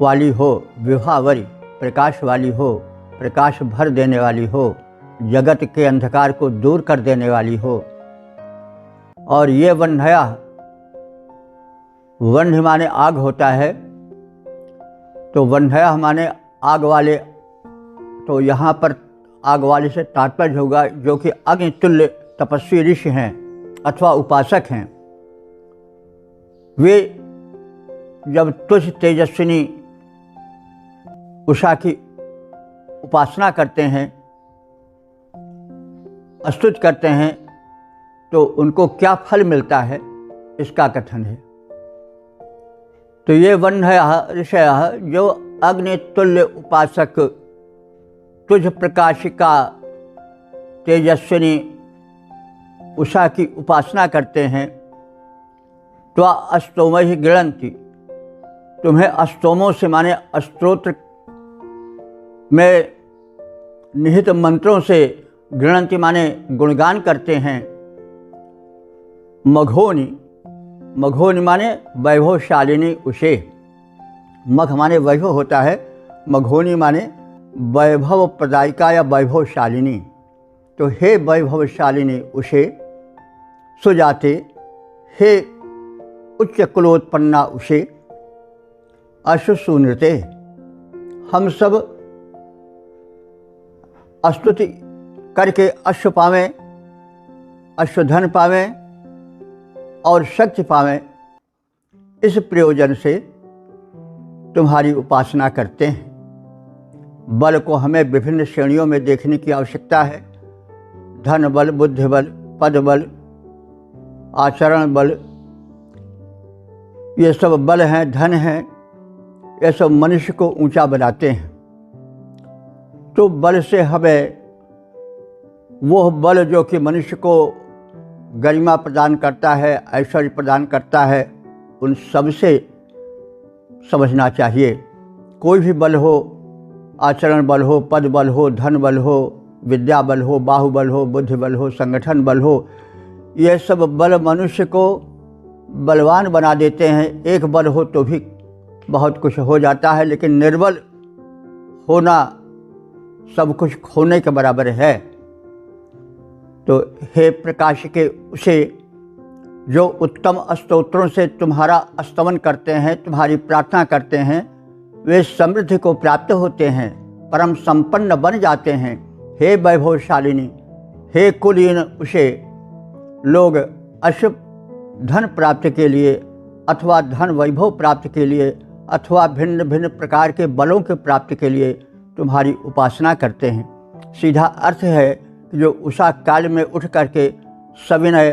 वाली हो, विभावरी प्रकाश वाली हो, प्रकाश भर देने वाली हो, जगत के अंधकार को दूर कर देने वाली हो। और ये वह्नया, वह्न माने आग होता है, तो वह्नया माने आग वाले, तो यहाँ पर आग वाले से तात्पर्य होगा जो कि अग्नितुल्य तपस्वी ऋषि हैं अथवा उपासक हैं। वे जब तुझ तेजस्विनी उषा की उपासना करते हैं, स्तुति करते हैं, तो उनको क्या फल मिलता है, इसका कथन है। तो ये वह्नयः ऋषयः, जो अग्नितुल्य उपासक तुझ प्रकाशिका तेजस्विनी उषा की उपासना करते हैं, त्वा अस्तोमैः गृह्णन्ति, तुम्हें अस्तोमों से माने स्तोत्र में निहित मंत्रों से, गृह्णन्ति माने गुणगान करते हैं। मघोनि, मघोनि माने वैभवशालिनी उषे, मघ माने वैभव होता है, मघोनि माने वैभव प्रदायिका या वैभवशालिनी। तो हे वैभवशालिनी उषे, सुजाते, हे उच्च कुलोत्पन्ना उषे, अश्वसूनृते, हम सब स्तुति करके अश्व पावें, अश्वधन पावें और शक्ति पावें, इस प्रयोजन से तुम्हारी उपासना करते हैं। बल को हमें विभिन्न श्रेणियों में देखने की आवश्यकता है। धन बल, बुद्धि बल, पद बल, आचरण बल, ये सब बल हैं, धन हैं, ये सब मनुष्य को ऊंचा बनाते हैं। तो बल से हमें वो बल जो कि मनुष्य को गरिमा प्रदान करता है, ऐश्वर्य प्रदान करता है, उन सब से समझना चाहिए। कोई भी बल हो, आचरण बल हो, पद बल हो, धन बल हो, विद्या बल हो, बाहुबल हो, बुद्धि बल हो, संगठन बल हो, ये सब बल मनुष्य को बलवान बना देते हैं। एक बल हो तो भी बहुत कुछ हो जाता है, लेकिन निर्बल होना सब कुछ खोने के बराबर है। तो हे प्रकाश के उसे जो उत्तम स्तोत्रों से तुम्हारा स्तमन करते हैं, तुम्हारी प्रार्थना करते हैं, वे समृद्धि को प्राप्त होते हैं, परम संपन्न बन जाते हैं। हे वैभवशालिनी, हे कुलीन उसे लोग अशुभ धन प्राप्ति के लिए अथवा धन वैभव प्राप्ति के लिए अथवा भिन्न भिन्न प्रकार के बलों के प्राप्ति के लिए तुम्हारी उपासना करते हैं। सीधा अर्थ है कि जो उषा काल में उठ करके सविनय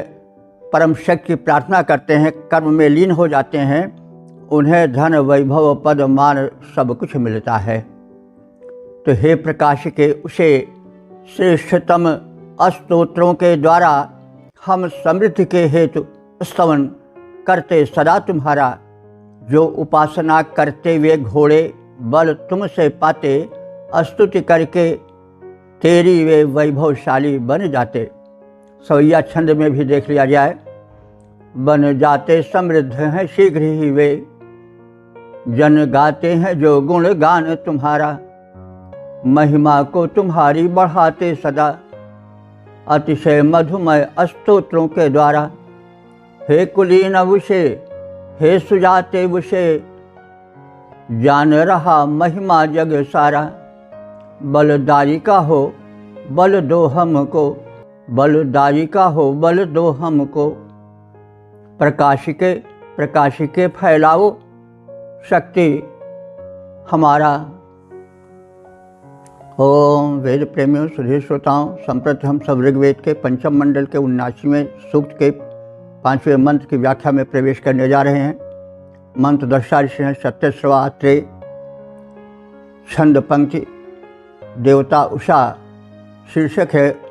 परम शक्ति की प्रार्थना करते हैं, कर्म में लीन हो जाते हैं, उन्हें धन वैभव पद मान सब कुछ मिलता है। तो हे प्रकाश के उसे श्रेष्ठतम स्तोत्रों के द्वारा हम समृद्धि के हेतु स्तवन करते सदा तुम्हारा। जो उपासना करते हुए घोड़े बल तुमसे पाते, स्तुति करके तेरी वे वैभवशाली बन जाते। सवैया छंद में भी देख लिया जाए, बन जाते समृद्ध हैं शीघ्र ही वे, जन गाते हैं जो गुण गान तुम्हारा, महिमा को तुम्हारी बढ़ाते सदा, अतिशय मधुमय स्तोत्रों के द्वारा। हे कुलीन उषे, हे सुजाते उषे, जान रहा महिमा जग सारा, बलदारी का हो बल दो हमको, बलदारी का हो बल दो हमको, प्रकाश के फैलाओ शक्ति हमारा। ओम वेद प्रेमियों, सुधीर श्रोताओं, संप्रति हम सब ऋग्वेद के पंचम मंडल के 79वें सूक्त के 5वें मंत्र की व्याख्या में प्रवेश करने जा रहे हैं। मंत्र दर्शा ऋषि हैं सत्यस्रवा त्रे, छंद पंक्ति देवता उषा, शीर्षक है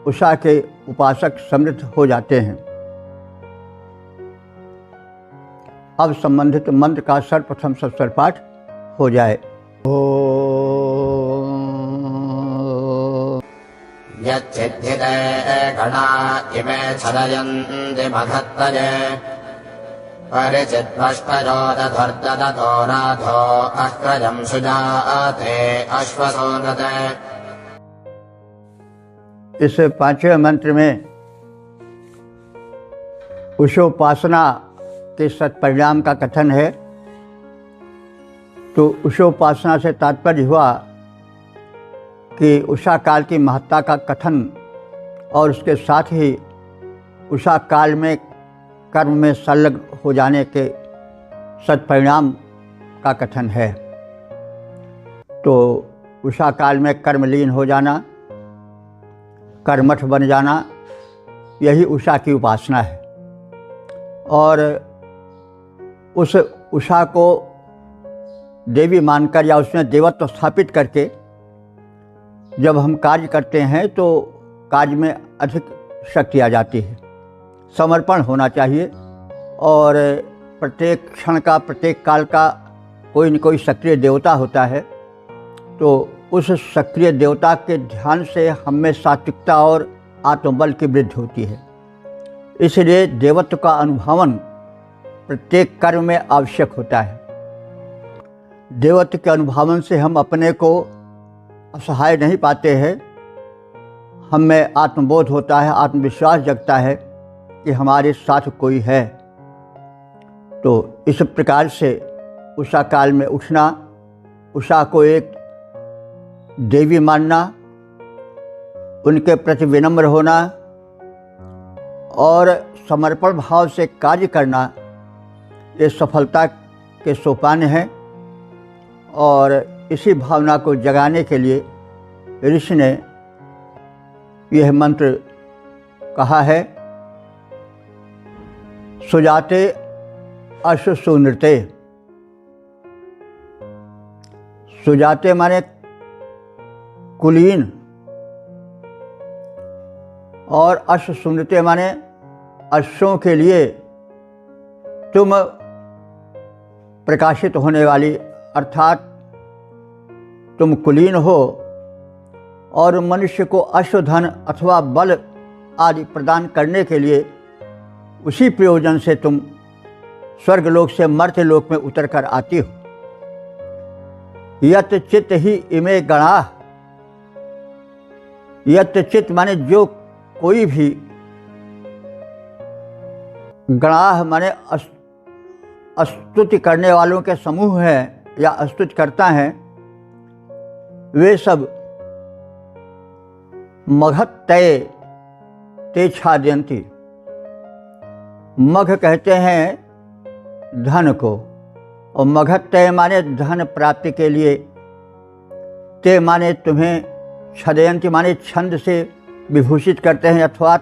उषा के उपासक समृद्ध हो जाते हैं। अब संबंधित मंत्र का सर्वप्रथम सस्वर पाठ हो जाए। यच्चिद्धिते गणा इमे छदयन्ति मधत्तये, परिचिद्भष्टजोदधर्तदतो नाथो अक्रजं सुजाते अश्वसोनते। इस 5वें मंत्र में उषोपासना के सत्परिणाम का कथन है। तो उषोपासना से तात्पर्य हुआ कि उषा काल की महत्ता का कथन और उसके साथ ही उषा काल में कर्म में संलग्न हो जाने के सत्परिणाम का कथन है। तो उषा काल में कर्मलीन हो जाना, कर्मठ बन जाना, यही उषा की उपासना है। और उस उषा को देवी मानकर या उसमें देवत्व स्थापित करके जब हम कार्य करते हैं तो कार्य में अधिक शक्ति आ जाती है। समर्पण होना चाहिए और प्रत्येक क्षण का, प्रत्येक काल का कोई न कोई सक्रिय देवता होता है। तो उस सक्रिय देवता के ध्यान से हम में सात्विकता और आत्मबल की वृद्धि होती है। इसलिए देवत्व का अनुभवन प्रत्येक कर्म में आवश्यक होता है। देवत्व के अनुभवन से हम अपने को असहाय नहीं पाते हैं, हम में आत्मबोध होता है, आत्मविश्वास जगता है कि हमारे साथ कोई है। तो इस प्रकार से उषा काल में उठना, उषा को एक देवी मानना, उनके प्रति विनम्र होना और समर्पण भाव से कार्य करना, ये सफलता के सोपान हैं। और इसी भावना को जगाने के लिए ऋषि ने यह मंत्र कहा है, सुजाते अश्वसूनृते। सुजाते माने कुलीन और अश्वसूनृते माने अश्वों के लिए तुम प्रकाशित होने वाली, अर्थात तुम कुलीन हो और मनुष्य को अश्वधन अथवा बल आदि प्रदान करने के लिए उसी प्रयोजन से तुम स्वर्गलोक से मर्त्य लोक में उतर कर आती हो। यत चित्त ही इमे गणाः, यत चित्त माने जो कोई भी, गणाः माने स्तुति करने वालों के समूह है या स्तुति करता है, वे सब मघत तय ते छादयन्ति। मघ कहते हैं धन को, और मघत तय माने धन प्राप्ति के लिए, ते माने तुम्हें, छदयन्ति माने छंद से विभूषित करते हैं अथवा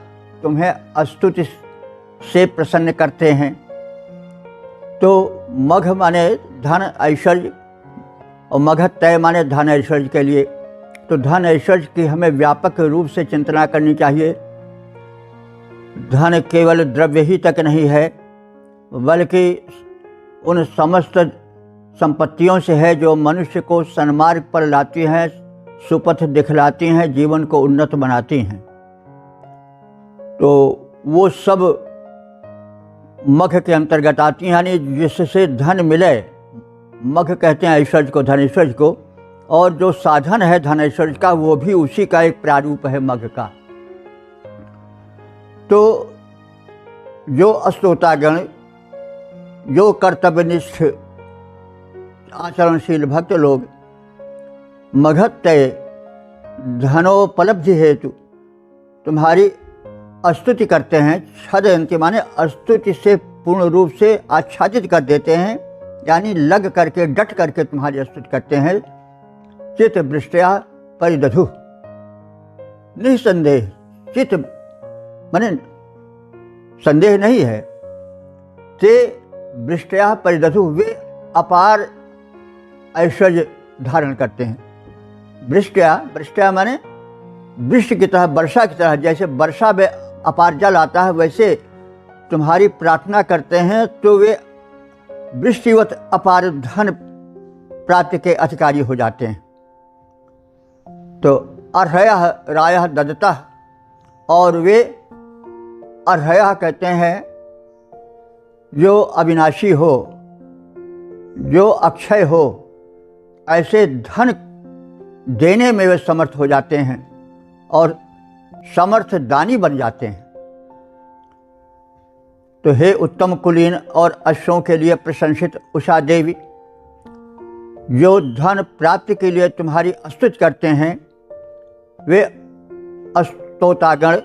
तुम्हें स्तुति से प्रसन्न करते हैं। तो मघ माने धन ऐश्वर्य और मघत तय माने धन ऐश्वर्य के लिए। तो धन ऐश्वर्य की हमें व्यापक रूप से चिंतना करनी चाहिए। धन केवल द्रव्य ही तक नहीं है, बल्कि उन समस्त संपत्तियों से है जो मनुष्य को सन्मार्ग पर लाती हैं, सुपथ दिखलाती हैं, जीवन को उन्नत बनाती हैं। तो वो सब मघ के अंतर्गत आती हैं, यानी जिससे धन मिले। मघ कहते हैं ऐश्वर्य को, धन ऐश्वर्य को, और जो साधन है धन ऐश्वर्य का वो भी उसी का एक प्रारूप है मघ का। तो जो अस्तोतागण, जो कर्तव्यनिष्ठ आचरणशील भक्त लोग मघत तय धनोपलब्धि हेतु तुम्हारी स्तुति करते हैं। छदयन्ति माने स्तुति से पूर्ण रूप से आच्छादित कर देते हैं, यानी लग करके डट करके तुम्हारी स्तुति करते हैं। चित्त वृष्टया परिदधु, निसंदेह, चित्त माने संदेह नहीं है, ते वृष्टया परिदधु, वे अपार ऐश्वर्य धारण करते हैं। वृष्टया माने वृष्टि की तरह, वर्षा की तरह, जैसे वर्षा में अपार जल आता है वैसे तुम्हारी प्रार्थना करते हैं तो वे वृष्टिवत अपार धन प्राप्ति के अधिकारी हो जाते हैं। तो अर्हयः रायः ददतः, और वे अर्हयः कहते हैं जो अविनाशी हो, जो अक्षय हो, ऐसे धन देने में वे समर्थ हो जाते हैं और समर्थ दानी बन जाते हैं। तो हे उत्तम कुलीन और अश्वों के लिए प्रशंसित उषा देवी, जो धन प्राप्ति के लिए तुम्हारी स्तुति करते हैं, वे स्तोतागण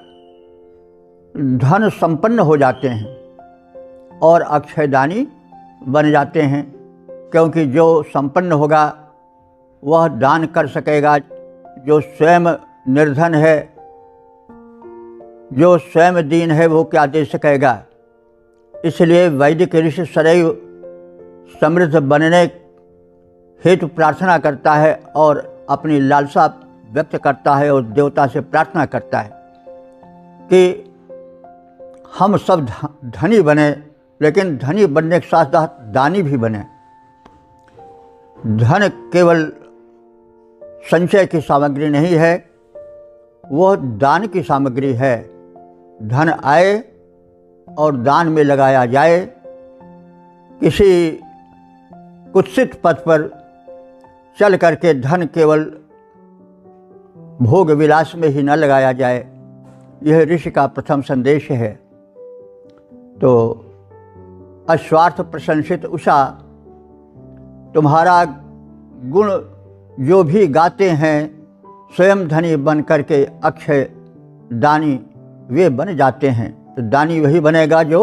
धन संपन्न हो जाते हैं और अक्षयदानी बन जाते हैं। क्योंकि जो संपन्न होगा वह दान कर सकेगा, जो स्वयं निर्धन है, जो स्वयं दीन है, वो क्या दे सकेगा। इसलिए वैदिक ऋषि सदैव समृद्ध बनने हेतु प्रार्थना करता है और अपनी लालसा व्यक्त करता है और देवता से प्रार्थना करता है कि हम सब धनी बने, लेकिन धनी बनने के साथ साथ दानी भी बने। धन केवल संचय की सामग्री नहीं है, वह दान की सामग्री है। धन आए और दान में लगाया जाए। किसी कुत्सित पथ पर चल करके धन केवल भोग विलास में ही न लगाया जाए, यह ऋषि का प्रथम संदेश है। तो अस्वार्थ प्रशंसित उषा, तुम्हारा गुण जो भी गाते हैं स्वयं धनी बन करके अक्षय दानी वे बन जाते हैं। तो दानी वही बनेगा जो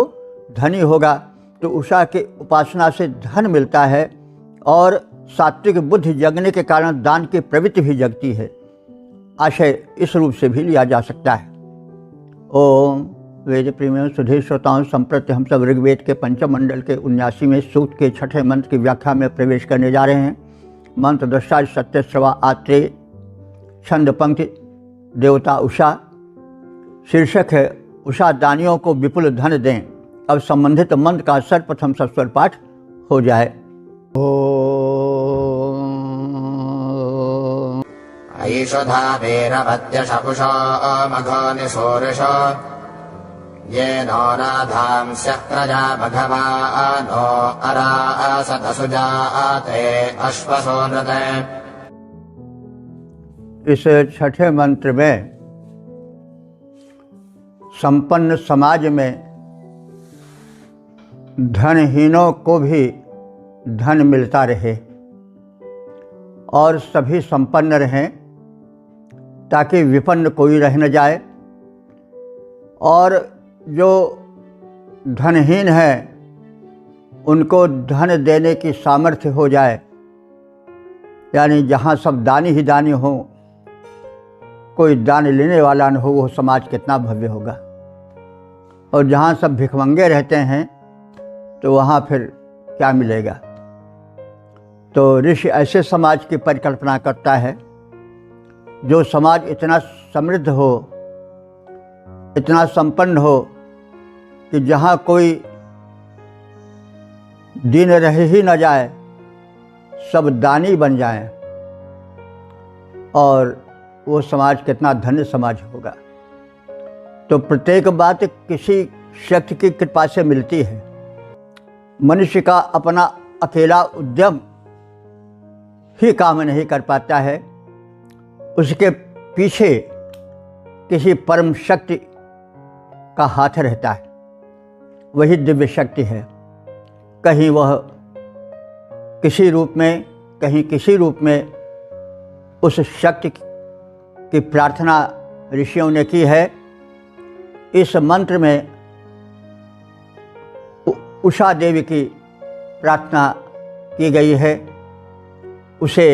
धनी होगा। तो उषा के उपासना से धन मिलता है और सात्विक बुद्धि जगने के कारण दान की प्रवृत्ति भी जगती है। आशय इस रूप से भी लिया जा सकता है। ओम वेद प्रेमियों सुधीर श्रोताओं, संप्रति हम सब ऋग्वेद के पंचम मंडल के 79वें सूक्त के 6ठे मंत्र की व्याख्या में प्रवेश करने जा रहे हैं। मंत्र दृष्टा सत्य श्रवा आत्रेय, छंद पंक्ति देवता उषा, शीर्षक है उषा दानियों को विपुल धन दें। अब संबंधित मंत्र का सर्वप्रथम सस्वर पाठ हो जाए। ओम विशुधा वीरवत्यशपुषो मघो निशूरिषो येनो राधांस्यः प्रजा भगवानो अरासतसुजाते अश्वसो नृते। इस छठे मंत्र में संपन्न समाज में धनहीनों को भी धन मिलता रहे और सभी संपन्न रहें, ताकि विपन्न कोई रह न जाए, और जो धनहीन है उनको धन देने की सामर्थ्य हो जाए। यानी जहाँ सब दानी ही दानी हो, कोई दान लेने वाला न हो, वो समाज कितना भव्य होगा। और जहाँ सब भिखमंगे रहते हैं तो वहाँ फिर क्या मिलेगा। तो ऋषि ऐसे समाज की परिकल्पना करता है जो समाज इतना समृद्ध हो, इतना संपन्न हो कि जहाँ कोई दिन रह ही न जाए, सब दानी बन जाएं, और वो समाज कितना धन्य समाज होगा। तो प्रत्येक बात किसी शक्ति की कृपा से मिलती है। मनुष्य का अपना अकेला उद्यम ही काम नहीं कर पाता है, उसके पीछे किसी परम शक्ति का हाथ रहता है, वही दिव्य शक्ति है। कहीं वह किसी रूप में, कहीं किसी रूप में उस शक्ति की प्रार्थना ऋषियों ने की है। इस मंत्र में उषा देवी की प्रार्थना की गई है। उसे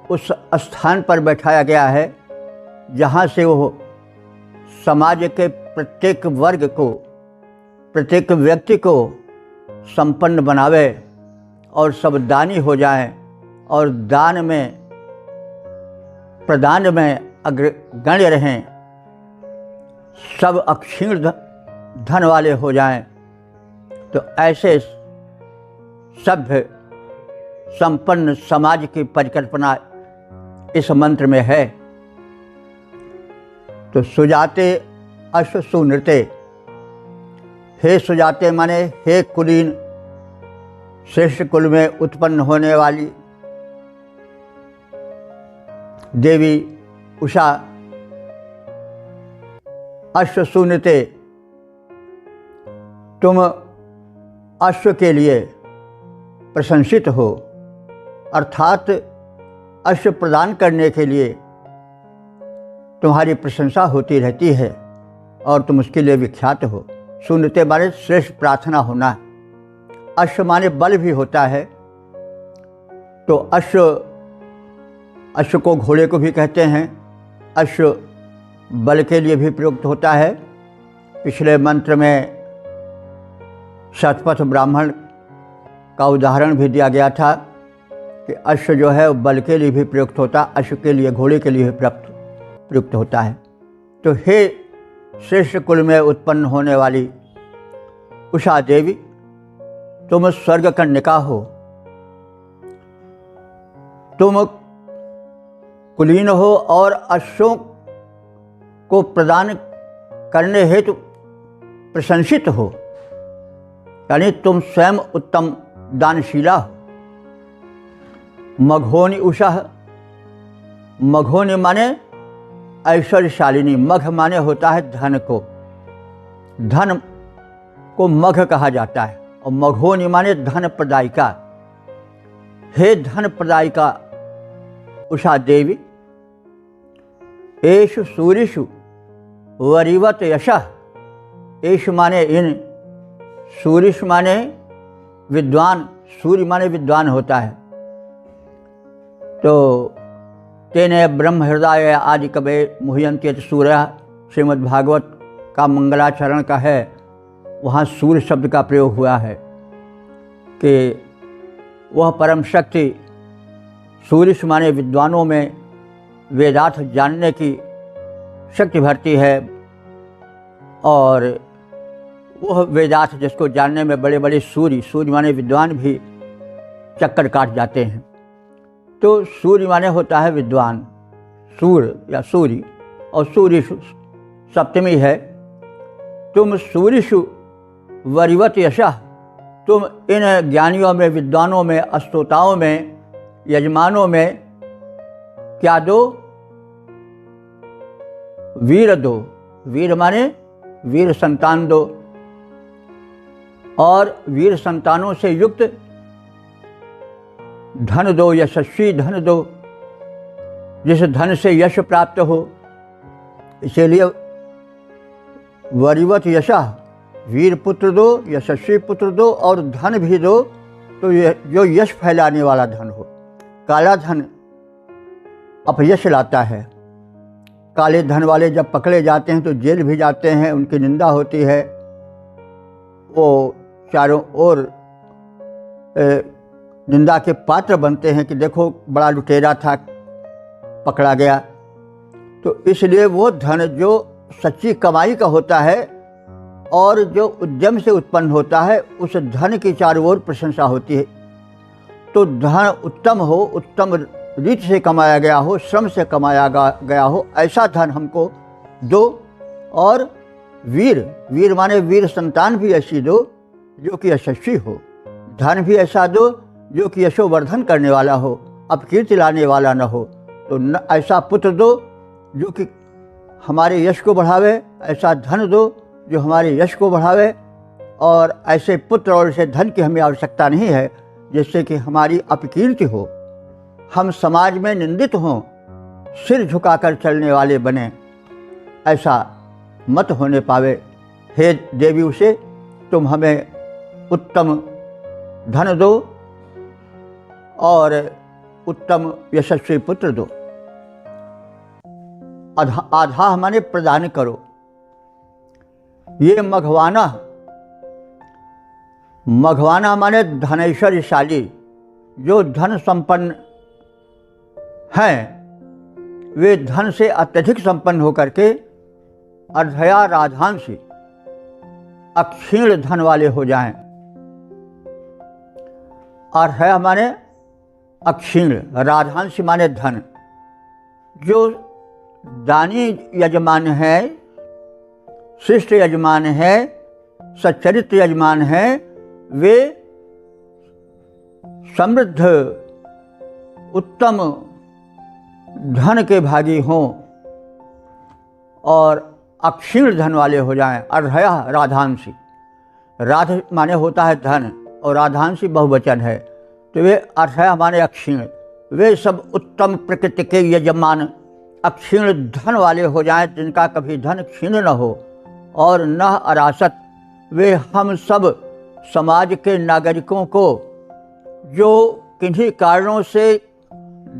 उस स्थान पर बैठाया गया है जहाँ से वो समाज के प्रत्येक वर्ग को, प्रत्येक व्यक्ति को संपन्न बनावे और सब दानी हो जाएं, और दान में, प्रदान में अग्रगण्य रहें, सब अक्षीण धन वाले हो जाएं। तो ऐसे सभ्य संपन्न समाज की परिकल्पना इस मंत्र में है। तो सुजाते अश्वसूनृते, हे सुजाते माने हे कुलीन, श्रेष्ठ कुल में उत्पन्न होने वाली देवी उषा, अश्वसूनृते, तुम अश्व के लिए प्रशंसित हो, अर्थात अश्व प्रदान करने के लिए तुम्हारी प्रशंसा होती रहती है और तुम उसके लिए विख्यात हो। सुनते माने श्रेष्ठ प्रार्थना होना। अश्व माने बल भी होता है। तो अश्व को घोड़े को भी कहते हैं। अश्व बल के लिए भी प्रयुक्त होता है। पिछले मंत्र में शतपथ ब्राह्मण का उदाहरण भी दिया गया था कि अश्व जो है बल के लिए भी प्रयुक्त होता, अश्व के लिए, घोड़े के लिए भी प्रयुक्त होता है। तो हे श्रेष्ठ कुल में उत्पन्न होने वाली उषा देवी, तुम स्वर्ग कन्यका हो, तुम कुलीन हो और अश्वों को प्रदान करने हेतु प्रशंसित हो, यानी तुम स्वयं उत्तम दानशीला हो। मघोनि उषा, मघोनि माने ऐश्वर्यशालिनी, मघ माने होता है धन को, धन को मघ कहा जाता है। और मघोनि माने धन प्रदायिका। हे धन प्रदायिका उषा देवी, एषु सूरिषु वरिवत यशः, एषु माने इन, सूरिषु माने विद्वान, सूर्य माने विद्वान होता है। तो तेने ब्रह्म हृदय आदि कवे मुह्यन्ति सूर्य, श्रीमद् भागवत का मंगलाचरण का है, वहाँ सूर्य शब्द का प्रयोग हुआ है कि वह परम शक्ति सूर्य माने विद्वानों में वेदार्थ जानने की शक्ति भरती है, और वह वेदार्थ जिसको जानने में बड़े बड़े सूर्य माने विद्वान भी चक्कर काट जाते हैं। तो सूर्य माने होता है विद्वान, सूर्य या सूर्य, और सूर्य सप्तमी है। तुम सूर्यषु वरिवत यशः, तुम इन ज्ञानियों में, विद्वानों में, अस्तोताओं में, यजमानों में क्या दो? वीर दो। वीर माने वीर संतान दो, और वीर संतानों से युक्त धन दो, यशस्वी धन दो, जिस धन से यश प्राप्त हो। इसीलिए वरिवत यशः, वीर पुत्र दो, यशस्वी पुत्र दो, और धन भी दो तो जो यश फैलाने वाला धन हो। काला धन अपयश लाता है। काले धन वाले जब पकड़े जाते हैं तो जेल भी जाते हैं, उनकी निंदा होती है, वो चारों ओर निंदा के पात्र बनते हैं कि देखो बड़ा लुटेरा था, पकड़ा गया। तो इसलिए वो धन जो सच्ची कमाई का होता है और जो उद्यम से उत्पन्न होता है, उस धन की चारों ओर प्रशंसा होती है। तो धन उत्तम हो, उत्तम रीत से कमाया गया हो, श्रम से कमाया गया हो, ऐसा धन हमको दो। और वीर, वीर माने वीर संतान भी ऐसी दो जो कि यशस्वी हो। धन भी ऐसा दो जो कि यशोवर्धन करने वाला हो, अपकीर्ति लाने वाला न हो। तो न ऐसा पुत्र दो जो कि हमारे यश को बढ़ावे, ऐसा धन दो जो हमारे यश को बढ़ावे। और ऐसे पुत्र और ऐसे धन की हमें आवश्यकता नहीं है जिससे कि हमारी अपकीर्ति हो, हम समाज में निंदित हों, सिर झुकाकर चलने वाले बने, ऐसा मत होने पावे। हे देवी उसे, तुम हमें उत्तम धन दो और उत्तम यशस्वी पुत्र दो। आधा माने प्रदान करो। ये मघवाना, मघवाना माने धनैश्वर्यशाली, जो धन संपन्न हैं, वे धन से अत्यधिक संपन्न होकर के अर्धया राधांशी, अक्षीण धन वाले हो जाएं। अर्धया माने अक्षीण, राधांशी माने धन। जो दानी यजमान है, शिष्ट यजमान है, सच्चरित्र यजमान है, वे समृद्ध उत्तम धन के भागी हों और अक्षीण धन वाले हो जाएं। अर्धया राधांशी, राध माने होता है धन और राधांशी बहुवचन है, तो वे अर्धया माने अक्षीण। वे सब उत्तम प्रकृति के यजमान अक्षीण धन वाले हो जाएं, जिनका कभी धन क्षीण न हो और न अरासत। वे हम सब समाज के नागरिकों को जो किन्हीं कारणों से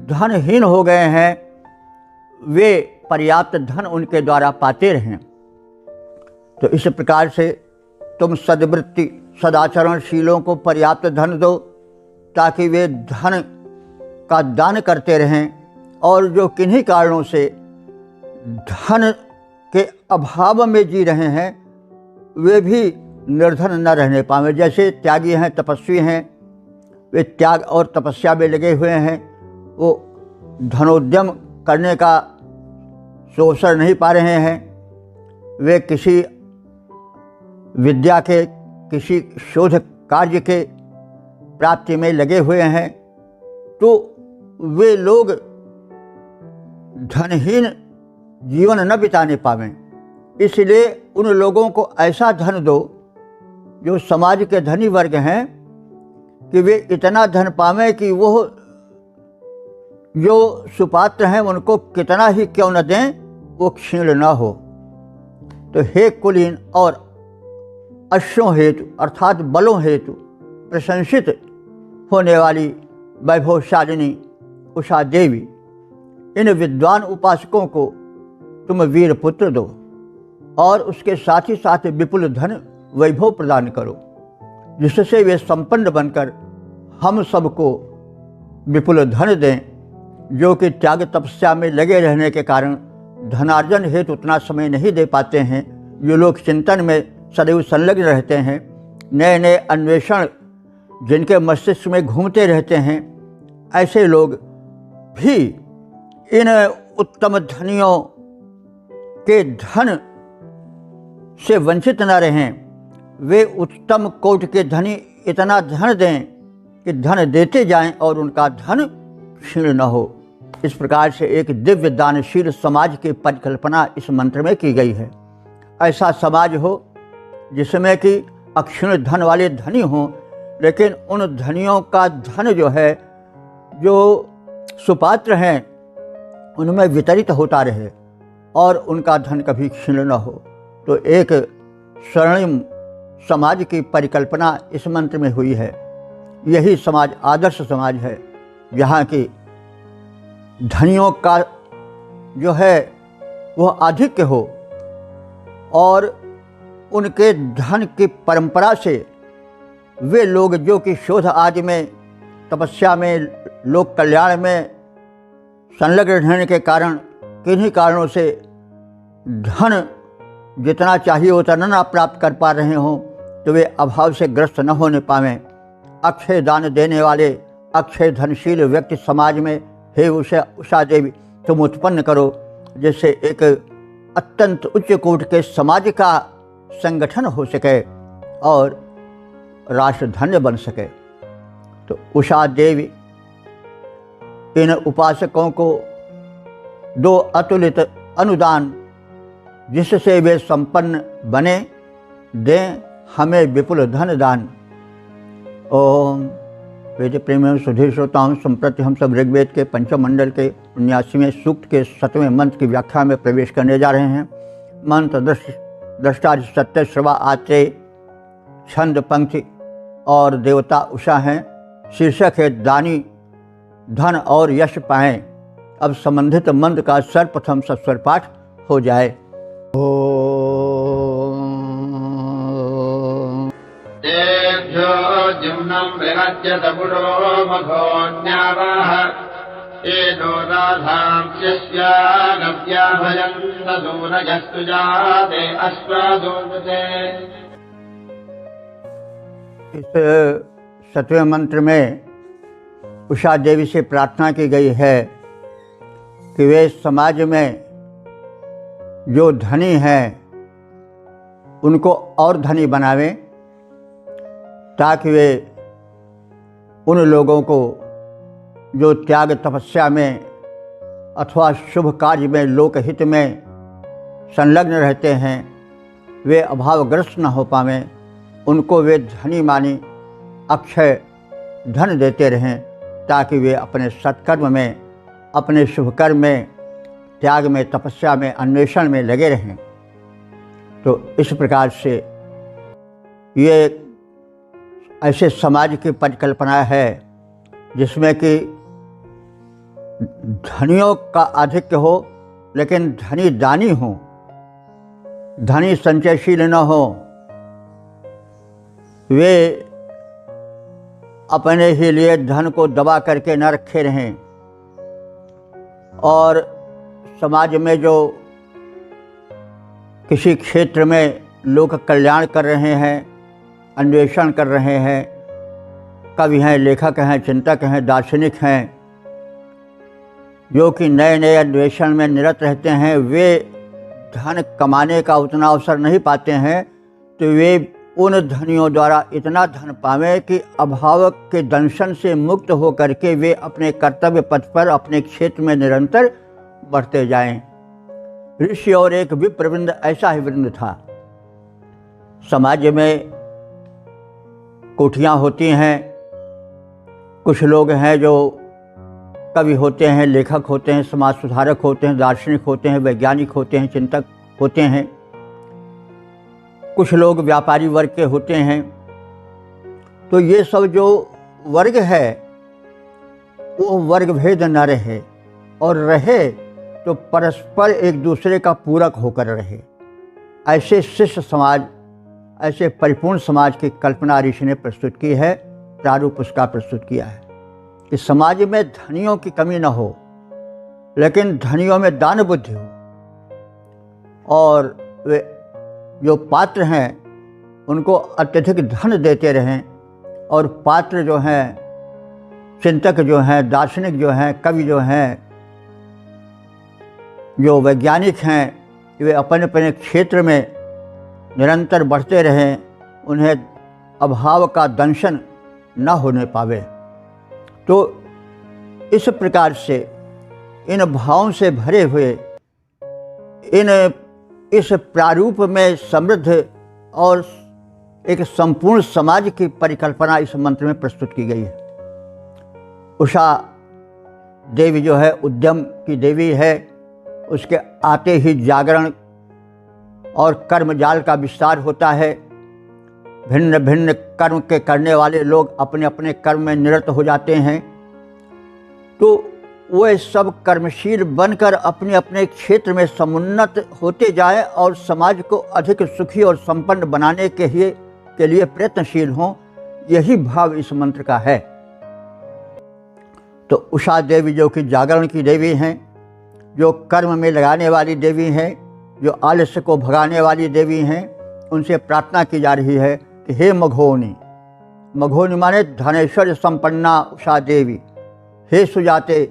धनहीन हो गए हैं, वे पर्याप्त धन उनके द्वारा पाते रहें। तो इस प्रकार से तुम सद्वृत्ति सदाचरणशीलों को पर्याप्त धन दो ताकि वे धन का दान करते रहें, और जो किन्हीं कारणों से धन के अभाव में जी रहे हैं, वे भी निर्धन न रहने पाएं। जैसे त्यागी हैं, तपस्वी हैं, वे त्याग और तपस्या में लगे हुए हैं, वो धनोद्यम करने का अवसर नहीं पा रहे हैं, वे किसी विद्या के, किसी शोध कार्य के प्राप्ति में लगे हुए हैं, तो वे लोग धनहीन जीवन न बिताने पावें। इसलिए उन लोगों को ऐसा धन दो जो समाज के धनी वर्ग हैं, कि वे इतना धन पावें कि वो जो सुपात्र हैं उनको कितना ही क्यों न दें, वो क्षीण न हो। तो हे कुलीन और अश्वों हेतु अर्थात बलों हेतु प्रशंसित होने वाली वैभवशालिनी उषा देवी, इन विद्वान उपासकों को तुम वीर पुत्र दो और उसके साथ ही साथ विपुल धन वैभव प्रदान करो, जिससे वे संपन्न बनकर हम सबको विपुल धन दें, जो कि त्याग तपस्या में लगे रहने के कारण धनार्जन हेतु उतना समय नहीं दे पाते हैं। जो लोग चिंतन में सदैव संलग्न रहते हैं, नए नए अन्वेषण जिनके मस्तिष्क में घूमते रहते हैं, ऐसे लोग भी इन उत्तम धनियों के धन से वंचित न रहें, वे उत्तम कोटि के धनी इतना धन दें कि धन देते जाएं और उनका धन क्षीण न हो। इस प्रकार से एक दिव्य दानशील समाज की परिकल्पना इस मंत्र में की गई है। ऐसा समाज हो जिसमें कि अक्षीण धन वाले धनी हों, लेकिन उन धनियों का धन जो है, जो सुपात्र हैं, उनमें वितरित होता रहे और उनका धन कभी क्षीण न हो। तो एक स्वर्णिम समाज की परिकल्पना इस मंत्र में हुई है। यही समाज आदर्श समाज है, जहाँ की धनियों का जो है वह आधिक्य हो और उनके धन की परंपरा से वे लोग जो कि शोध आदि में, तपस्या में, लोक कल्याण में संलग्न रहने के कारण किन्हीं कारणों से धन जितना चाहिए उतना न प्राप्त कर पा रहे हों, तो वे अभाव से ग्रस्त न होने पावें। अक्षय दान देने वाले अक्षय धनशील व्यक्ति समाज में हे उषा देवी तुम उत्पन्न करो, जिससे एक अत्यंत उच्च कोटि के समाज का संगठन हो सके और राष्ट्र धन्य बन सके। तो उषा देवी इन उपासकों को दो अतुलित अनुदान, जिससे वे संपन्न बने, दें हमें विपुल धन दान। ओम वेद प्रेमियों सुधीर श्रोताओं, संप्रति हम सब ऋग्वेद के पंचम मंडल के 79वें सूक्त के 7वें मंत्र की व्याख्या में प्रवेश करने जा रहे हैं। मंत्र दृष्टा सत्य श्रवा आत्रेय, छंद पंक्ति और देवता उषा हैं। शीर्षक है दानी धन और यश पाएं। अब संबंधित मंत्र का सर्वप्रथम सस्वर पाठ हो जाए। तेभ्यो जुम्नं विरज्यत पुरो मघोन्यावाह एनो राधांस्यस्या नव्या भजन्त दूरजस्तु जाते अश्वादोन्ते। इस 7वें मंत्र में उषा देवी से प्रार्थना की गई है कि वे समाज में जो धनी हैं उनको और धनी बनावें, ताकि वे उन लोगों को जो त्याग तपस्या में अथवा शुभ कार्य में लोकहित में संलग्न रहते हैं, वे अभावग्रस्त न हो पावें। उनको वे धनी मानी अक्षय धन देते रहें, ताकि वे अपने सत्कर्म में, अपने शुभ कर्म में, त्याग में, तपस्या में, अन्वेषण में लगे रहें। तो इस प्रकार से ये ऐसे समाज की परिकल्पना है जिसमें कि धनियों का आधिक्य हो, लेकिन धनी दानी हो, धनी संचयशील न हो, वे अपने ही लिए धन को दबा करके न रखे रहें और समाज में जो किसी क्षेत्र में लोक कल्याण कर रहे हैं, अन्वेषण कर रहे हैं, कवि हैं, लेखक हैं, चिंतक हैं, दार्शनिक हैं, जो कि नए नए अन्वेषण में निरत रहते हैं, वे धन कमाने का उतना अवसर नहीं पाते हैं, तो वे उन धनियों द्वारा इतना धन पावें कि अभाव के दंशन से मुक्त हो करके वे अपने कर्तव्य पथ पर, अपने क्षेत्र में निरंतर बढ़ते जाएं। ऋषि और एक विप्रवृंद ऐसा ही वृंद था। समाज में कोठियाँ होती हैं, कुछ लोग हैं जो कवि होते हैं, लेखक होते हैं, समाज सुधारक होते हैं, दार्शनिक होते हैं, वैज्ञानिक होते हैं, चिंतक होते हैं, कुछ लोग व्यापारी वर्ग के होते हैं। तो ये सब जो वर्ग है वो वर्ग भेद न रहे, और रहे तो परस्पर एक दूसरे का पूरक होकर रहे। ऐसे शिष्ट समाज, ऐसे परिपूर्ण समाज की कल्पना ऋषि ने प्रस्तुत की है, प्रारूप उसका प्रस्तुत किया है कि समाज में धनियों की कमी न हो, लेकिन धनियों में दान बुद्धि हो, और वे जो पात्र हैं उनको अत्यधिक धन देते रहें, और पात्र जो हैं, चिंतक जो हैं, दार्शनिक जो हैं, कवि जो हैं, जो वैज्ञानिक हैं वे अपने अपने क्षेत्र में निरंतर बढ़ते रहें, उन्हें अभाव का दंशन न होने पावे। तो इस प्रकार से इन भावों से भरे हुए इस प्रारूप में समृद्ध और एक संपूर्ण समाज की परिकल्पना इस मंत्र में प्रस्तुत की गई है। उषा देवी जो है उद्यम की देवी है, उसके आते ही जागरण और कर्म जाल का विस्तार होता है। भिन्न भिन्न कर्म के करने वाले लोग अपने अपने कर्म में निरत हो जाते हैं, तो वे सब कर्मशील बनकर अपने अपने क्षेत्र में समुन्नत होते जाएं और समाज को अधिक सुखी और संपन्न बनाने के लिए प्रयत्नशील हों। यही भाव इस मंत्र का है। तो उषा देवी जो कि जागरण की देवी हैं, जो कर्म में लगाने वाली देवी हैं, जो आलस्य को भगाने वाली देवी हैं, उनसे प्रार्थना की जा रही है कि हे मघोनी, मघोनी माने धनेश्वर संपन्ना उषा देवी, हे सुजाते,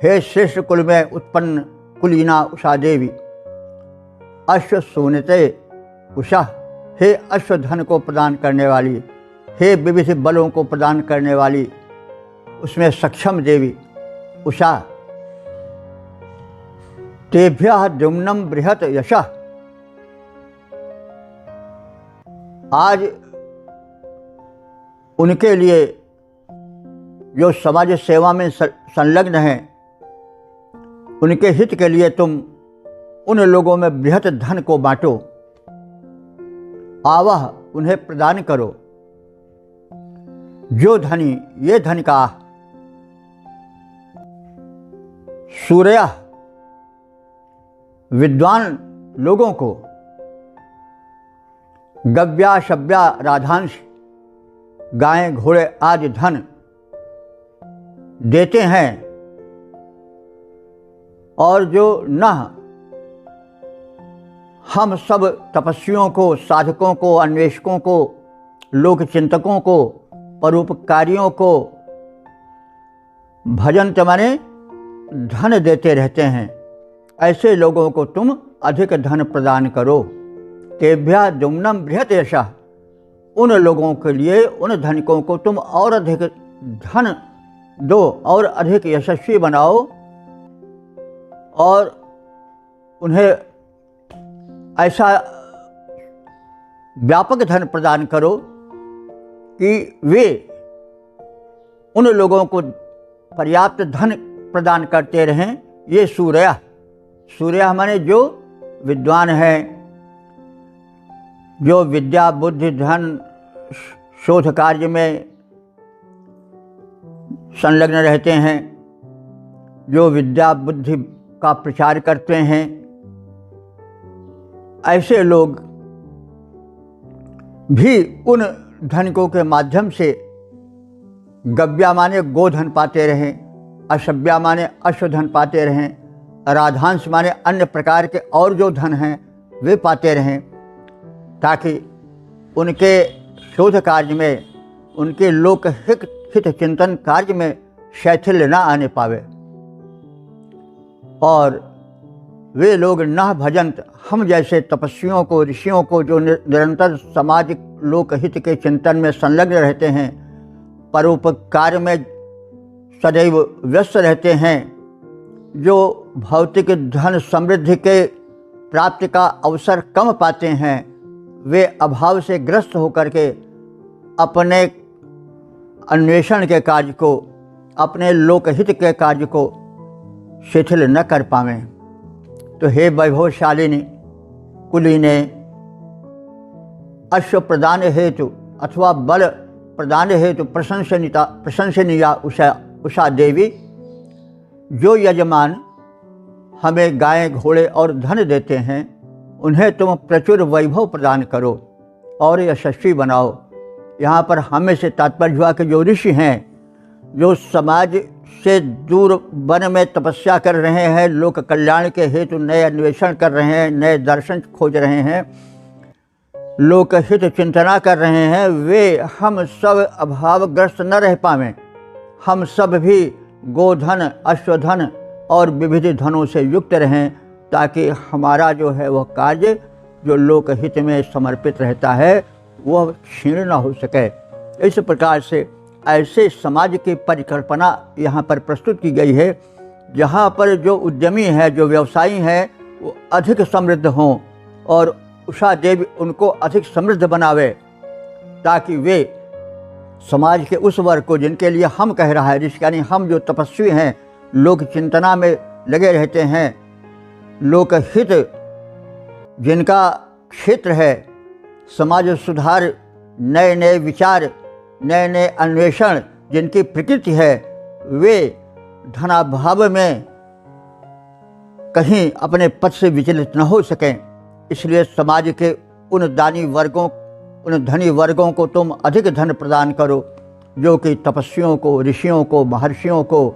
हे श्रेष्ठ कुल में उत्पन्न कुलीना उषा देवी, अश्व सोनते उषा, हे अश्वधन को प्रदान करने वाली, हे विविध बलों को प्रदान करने वाली, उसमें सक्षम देवी उषा, तेभ्यः द्युम्नं बृहत यशः। आज उनके लिए जो समाज सेवा में संलग्न हैं, उनके हित के लिए तुम उन लोगों में बृहत धन को बांटो, आवह उन्हें प्रदान करो। जो धनी ये धन का सूर्य विद्वान लोगों को गव्या शव्या राधांश गायें घोड़े आदि धन देते हैं, और जो न हम सब तपस्वियों को, साधकों को, अन्वेषकों को, लोक चिंतकों को, परोपकारियों को भजन माने धन देते रहते हैं, ऐसे लोगों को तुम अधिक धन प्रदान करो। तेभ्यः द्युम्नं बृहत यशः, उन लोगों के लिए, उन धनिकों को तुम और अधिक धन दो और अधिक यशस्वी बनाओ, और उन्हें ऐसा व्यापक धन प्रदान करो कि वे उन लोगों को पर्याप्त धन प्रदान करते रहें। ये सूर्य माने जो विद्वान हैं, जो विद्या बुद्धि धन शोध कार्य में संलग्न रहते हैं, जो विद्या बुद्धि का प्रचार करते हैं, ऐसे लोग भी उन धनिकों के माध्यम से गव्या माने गोधन पाते रहें, अशव्या माने अश्वधन पाते रहें, राधांश माने अन्य प्रकार के और जो धन हैं वे पाते रहें, ताकि उनके शोध कार्य में, उनके लोक हित चिंतन कार्य में शैथिल्य न आने पावे, और वे लोग न भजंत हम जैसे तपस्वियों को, ऋषियों को, जो निरंतर सामाजिक लोक हित के चिंतन में संलग्न रहते हैं, परोपकार में सदैव व्यस्त रहते हैं, जो भौतिक धन समृद्धि के प्राप्ति का अवसर कम पाते हैं, वे अभाव से ग्रस्त होकर के अपने अन्वेषण के कार्य को, अपने लोकहित के कार्य को शिथिल न कर पावें। तो हे वैभवशालिनी कुलीने, अश्व प्रदान हेतु अथवा बल प्रदान हेतु प्रशंसनीया उषा देवी, जो यजमान हमें गायें घोड़े और धन देते हैं, उन्हें तुम प्रचुर वैभव प्रदान करो और यशस्वी बनाओ। यहाँ पर हमें से तात्पर्य हुआ कि जो ऋषि हैं, जो समाज से दूर वन में तपस्या कर रहे हैं, लोक कल्याण के हेतु नए अन्वेषण कर रहे हैं, नए दर्शन खोज रहे हैं, लोकहित चिंतना कर रहे हैं, वे हम सब अभावग्रस्त न रह पावें। हम सब भी गोधन, अश्वधन और विविध धनों से युक्त रहें, ताकि हमारा जो है वह कार्य जो लोकहित में समर्पित रहता है वह क्षीण न हो सके। इस प्रकार से ऐसे समाज की परिकल्पना यहाँ पर प्रस्तुत की गई है जहाँ पर जो उद्यमी है, जो व्यवसायी हैं, वो अधिक समृद्ध हों और उषा देवी उनको अधिक समृद्ध बनावे, ताकि वे समाज के उस वर्ग को जिनके लिए हम कह रहा है, यानी हम जो तपस्वी हैं, लोक चिंतना में लगे रहते हैं, लोकहित जिनका क्षेत्र है, समाज सुधार, नए नए विचार, नए नए अन्वेषण जिनकी प्रकृति है, वे धनाभाव में कहीं अपने पद से विचलित न हो सकें। इसलिए समाज के उन दानी वर्गों, उन धनी वर्गों को तुम अधिक धन प्रदान करो, जो कि तपस्वियों को, ऋषियों को, महर्षियों को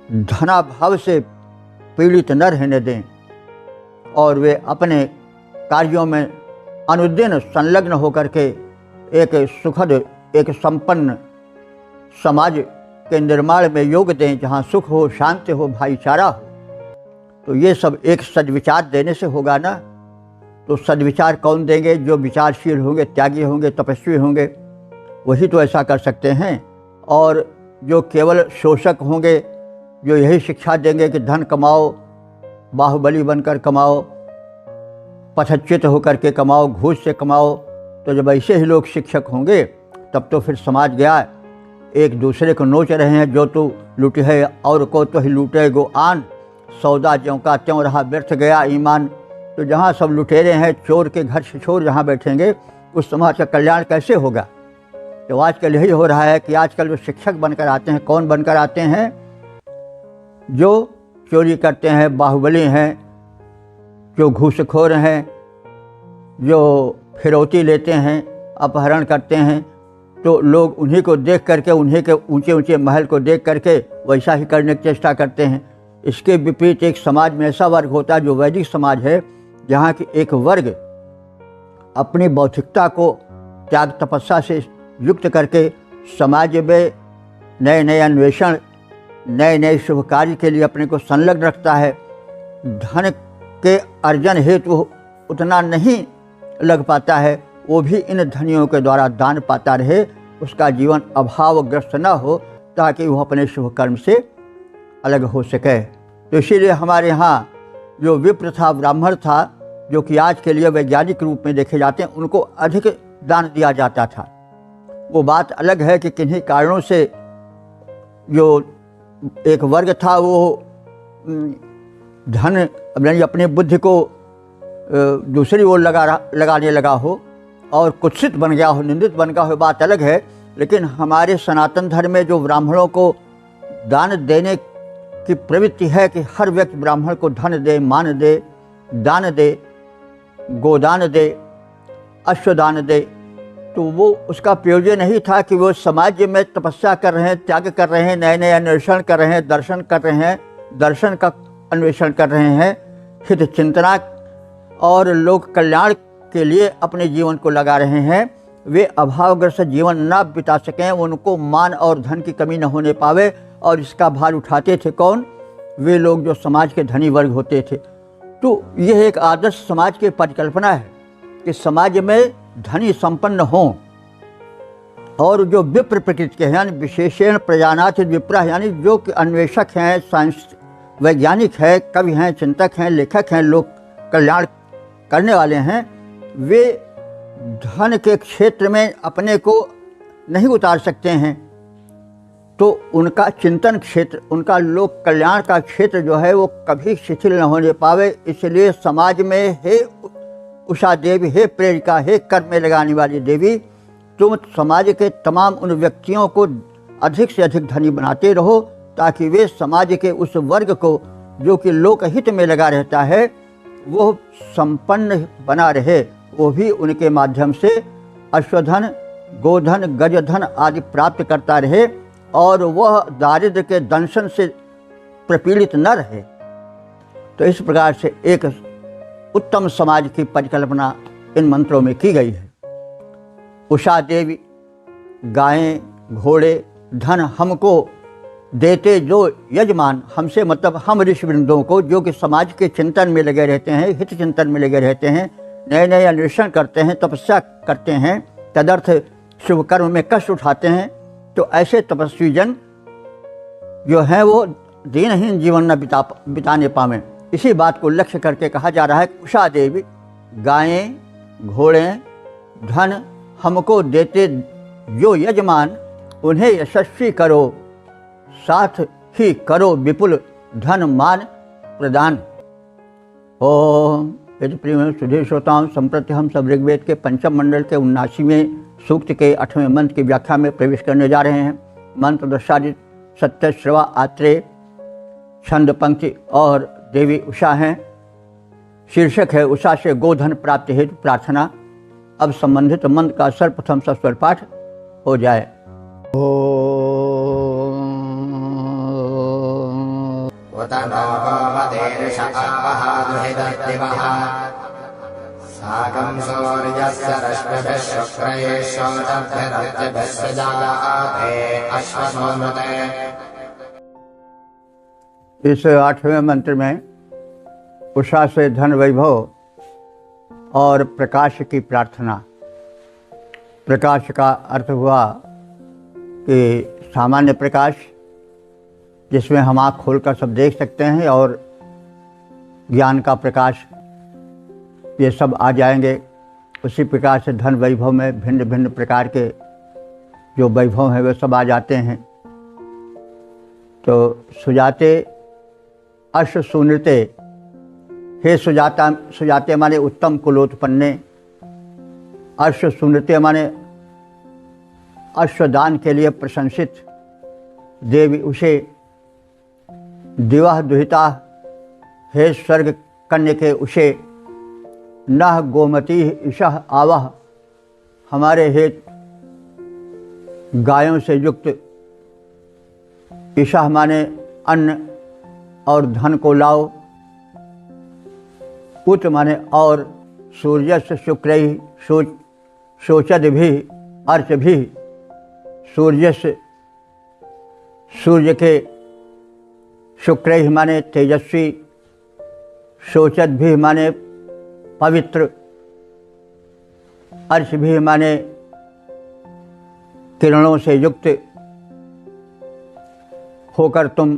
धनाभाव से पीड़ित न रहने दें और वे अपने कार्यों में अनुदिन संलग्न होकर के एक सुखद, एक संपन्न समाज के निर्माण में योग दें, जहाँ सुख हो, शांति हो, भाईचारा हो। तो ये सब एक सद्विचार देने से होगा ना। तो सद्विचार कौन देंगे? जो विचारशील होंगे, त्यागी होंगे, तपस्वी होंगे, वही तो ऐसा कर सकते हैं। और जो केवल शोषक होंगे, जो यही शिक्षा देंगे कि धन कमाओ, बाहुबली बनकर कमाओ, पथच्युत होकर के कमाओ, घूस से कमाओ, तो जब ऐसे ही लोग शिक्षक होंगे तब तो फिर समाज गया। एक दूसरे को नोच रहे हैं, जो तू लूटे है और को तो ही लूटे गो आन, सौदा ज्यों का त्यों रहा व्यर्थ गया ईमान। तो जहाँ सब लुटेरे हैं, चोर के घर से चोर जहाँ बैठेंगे, उस समाज का कल्याण कैसे होगा? तो आजकल यही हो रहा है कि आजकल जो शिक्षक बनकर आते हैं, कौन बनकर आते हैं? जो चोरी करते हैं, बाहुबली हैं, जो घूसखोर हैं, जो फिरौती लेते हैं, अपहरण करते हैं। तो लोग उन्हीं को देख करके, उन्हीं के ऊंचे ऊंचे महल को देख करके वैसा ही करने की चेष्टा करते हैं। इसके विपरीत एक समाज में ऐसा वर्ग होता है जो वैदिक समाज है, जहाँ की एक वर्ग अपनी बौद्धिकता को त्याग तपस्या से युक्त करके समाज में नए नए अन्वेषण, नए नए शुभ कार्य के लिए अपने को संलग्न रखता है। धन के अर्जन हेतु उतना नहीं लग पाता है, वो भी इन धनियों के द्वारा दान पाता रहे, उसका जीवन अभावग्रस्त न हो, ताकि वह अपने शुभ कर्म से अलग हो सके। तो इसीलिए हमारे यहाँ जो विप्र था, ब्राह्मण था, जो कि आज के लिए वैज्ञानिक रूप में देखे जाते हैं, उनको अधिक दान दिया जाता था। वो बात अलग है कि किन्हीं कारणों से जो एक वर्ग था वो धन अपनी बुद्धि को दूसरी ओर लगाने लगा हो और कुत्सित बन गया हो, निंदित बन गया हो, बात अलग है। लेकिन हमारे सनातन धर्म में जो ब्राह्मणों को दान देने की प्रवृत्ति है कि हर व्यक्ति ब्राह्मण को धन दे, मान दे, दान दे, गोदान दे, अश्वदान दे, तो वो उसका प्रयोजन नहीं था कि वो समाज में तपस्या कर रहे हैं, त्याग कर रहे हैं, नए नए अन्वेषण कर रहे हैं, दर्शन कर रहे हैं, दर्शन का अन्वेषण कर रहे हैं, हित चिंतना और लोक कल्याण के लिए अपने जीवन को लगा रहे हैं। वे अभावग्रस्त जीवन न बिता सकें, उनको मान और धन की कमी न होने पावे, और इसका भार उठाते थे कौन? वे लोग जो समाज के धनी वर्ग होते थे। तो यह एक आदर्श समाज की परिकल्पना है कि समाज में धनी संपन्न हों, और जो विप्र प्रकृति के हैं, यानी विशेषण प्रजानाथ विप्रा, यानी जो अन्वेषक हैं, साइंस वैज्ञानिक हैं, कवि हैं, चिंतक हैं, लेखक हैं, लोक कल्याण करने वाले हैं, वे धन के क्षेत्र में अपने को नहीं उतार सकते हैं। तो उनका चिंतन क्षेत्र, उनका लोक कल्याण का क्षेत्र जो है वो कभी शिथिल न होने पावे। इसलिए समाज में हे उषा देवी, हे प्रेरिका, हे कर्म में लगाने वाली देवी, तुम समाज के तमाम उन व्यक्तियों को अधिक से अधिक धनी बनाते रहो, ताकि वे समाज के उस वर्ग को जो कि लोकहित में लगा रहता है वो संपन्न बना रहे, वो भी उनके माध्यम से अश्वधन, गोधन, गजधन आदि प्राप्त करता रहे, और वह दारिद्र्य के दंशन से प्रपीड़ित न रहे। तो इस प्रकार से एक उत्तम समाज की परिकल्पना इन मंत्रों में की गई है। उषा देवी, गायें, घोड़े, धन हमको देते जो यजमान, हमसे मतलब हम ऋषिवृंदों को, जो कि समाज के चिंतन में लगे रहते हैं, हित चिंतन में लगे रहते हैं, नए नए अन्वेषण करते हैं, तपस्या करते हैं, तदर्थ शुभ कर्म में कष्ट उठाते हैं, तो ऐसे तपस्वी जन जो हैं वो दीनहीन जीवन न बिताने पावें। इसी बात को लक्ष्य करके कहा जा रहा है, उषा देवी गायें, घोड़े, धन हमको देते जो यजमान, उन्हें यशस्वी करो, साथ ही करो विपुल धन मान प्रदान। ओम। यदि प्रिय सुधीर श्रोताओं, संप्रति हम सब ऋग्वेद के पंचम मंडल के 79वें सूक्त के 8वें मंत्र की व्याख्या में प्रवेश करने जा रहे हैं। मंत्र दशादित सत्यश्रवा आत्रेय, छंद पंक्ति और देवी उषा हैं। शीर्षक है उषा से गोधन प्राप्ति हेतु प्रार्थना। अब संबंधित मंत्र का सर्वप्रथम सस्वर पाठ हो जाए। साकं सूर्यस्य रश्मिभिः शुक्रैः शोणभ्यरर्चिभिः सजाते अश्वसोमते। इस 8वें मंत्र में उषा से धन वैभव और प्रकाश की प्रार्थना। प्रकाश का अर्थ हुआ कि सामान्य प्रकाश जिसमें हम आँख खोलकर सब देख सकते हैं, और ज्ञान का प्रकाश, ये सब आ जाएंगे। उसी प्रकार से धन वैभव में भिन्न भिन्न प्रकार के जो वैभव हैं वे सब आ जाते हैं। तो सुजाते अश्व सुनृते, हे सुजाते माने उत्तम कुलोत्पन्ने, अश्व सुनृते माने अश्वदान के लिए प्रशंसित, देवी उषे दिवह दुहिता, हे स्वर्ग कन्या के उषे, नह गोमती ईशः आवह, हमारे हेत गायों से युक्त, ईशः माने अन्न और धन को लाओ, उत माने और, सूर्यस्य शुक्रैः शोचद भी अर्च भी, सूर्यस्य सूर्य के, शुक्रैः माने तेजस्वी, शोचद भी माने पवित्र, अर्च भी माने किरणों से युक्त होकर तुम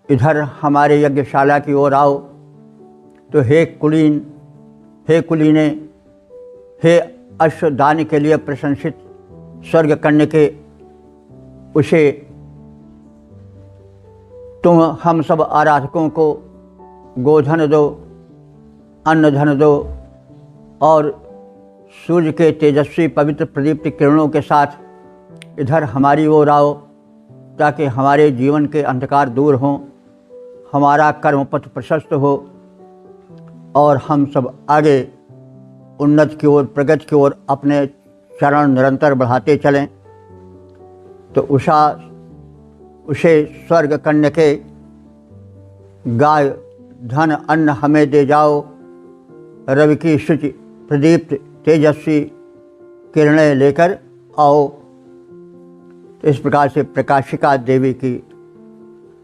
इधर हमारे यज्ञशाला की ओर आओ। तो हे कुलीन, हे कुलीने, हे अश्वदान के लिए प्रशंसित स्वर्ग कन्या के उसे, तुम हम सब आराधकों को गोधन दो, अन्न धन दो, और सूर्य के तेजस्वी पवित्र प्रदीप्त किरणों के साथ इधर हमारी ओर आओ, ताकि हमारे जीवन के अंधकार दूर हों, हमारा कर्मपथ प्रशस्त हो, और हम सब आगे उन्नति की ओर, प्रगति की ओर अपने चरण निरंतर बढ़ाते चलें। तो उसे स्वर्ग कन्या के, गाय, धन, अन्न हमें दे जाओ, रवि की शुचि प्रदीप्त तेजस्वी किरणें लेकर आओ। तो इस प्रकार से प्रकाशिका देवी की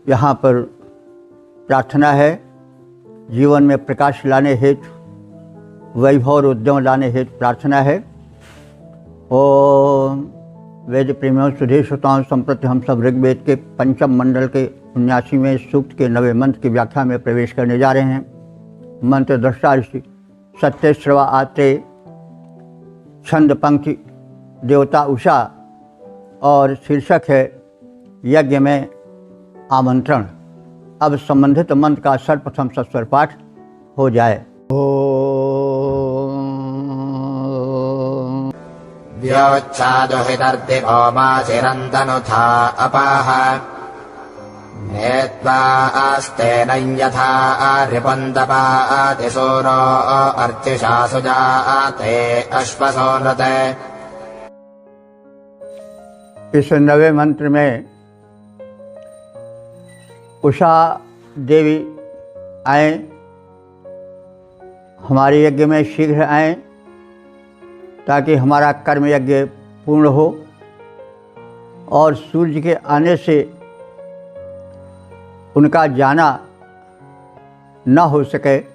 यहाँ पर प्रार्थना है। जीवन में प्रकाश लाने हेतु, वैभव और उद्यम लाने हेतु प्रार्थना है। ओम। वेद प्रेमियों, सुधीर श्रोताओं, संप्रति हम सब ऋग्वेद के पंचम मंडल के 79वें सूक्त के 9वें मंत्र की व्याख्या में प्रवेश करने जा रहे हैं। मंत्र दृष्टा ऋषि सत्यश्रवा आत्रेय, छंद पंक्ति देवता उषा, और शीर्षक है यज्ञ में आमंत्रण। अब संबंधित मंत्र का सर्वप्रथम सस्वर पाठ हो जाए। व्योच्छादुहितर्दिभो मा चिरन्तनुथा अपाः नेत्वा आस्तेन यथा रिपुन्दपातिसूरो अर्चिषा सुजाते अश्वसोनृते। इस 9वें मंत्र में उषा देवी आए, हमारे यज्ञ में शीघ्र आएँ, ताकि हमारा कर्म यज्ञ पूर्ण हो, और सूर्य के आने से उनका जाना न हो सके,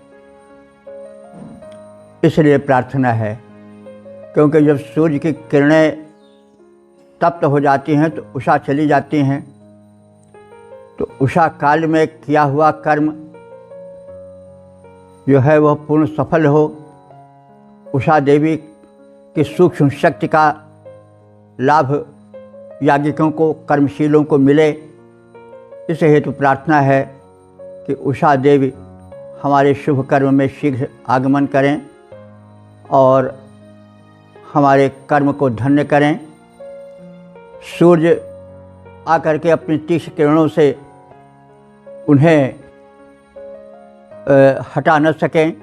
इसलिए प्रार्थना है। क्योंकि जब सूर्य की किरणें तप्त हो जाती हैं तो उषा चली जाती हैं, तो उषा काल में किया हुआ कर्म जो है वह पूर्ण सफल हो, उषा देवी की सूक्ष्म शक्ति का लाभ याज्ञिकों को, कर्मशीलों को मिले। इस हेतु प्रार्थना है कि उषा देवी हमारे शुभ कर्म में शीघ्र आगमन करें और हमारे कर्म को धन्य करें। सूर्य आकर के अपनी तीक्ष्ण किरणों से उन्हें हटा न सकें,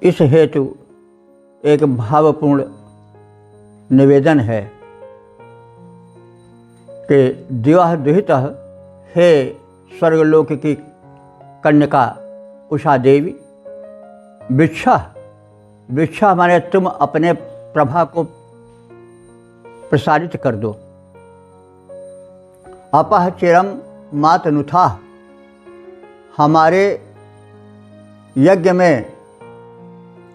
इस हेतु एक भावपूर्ण निवेदन है कि दिवः दुहितः, हे स्वर्गलोक की कन्यका उषा देवी, वृक्षा माने तुम अपने प्रभा को प्रसारित कर दो। अपह चिरम मातनुथा, हमारे यज्ञ में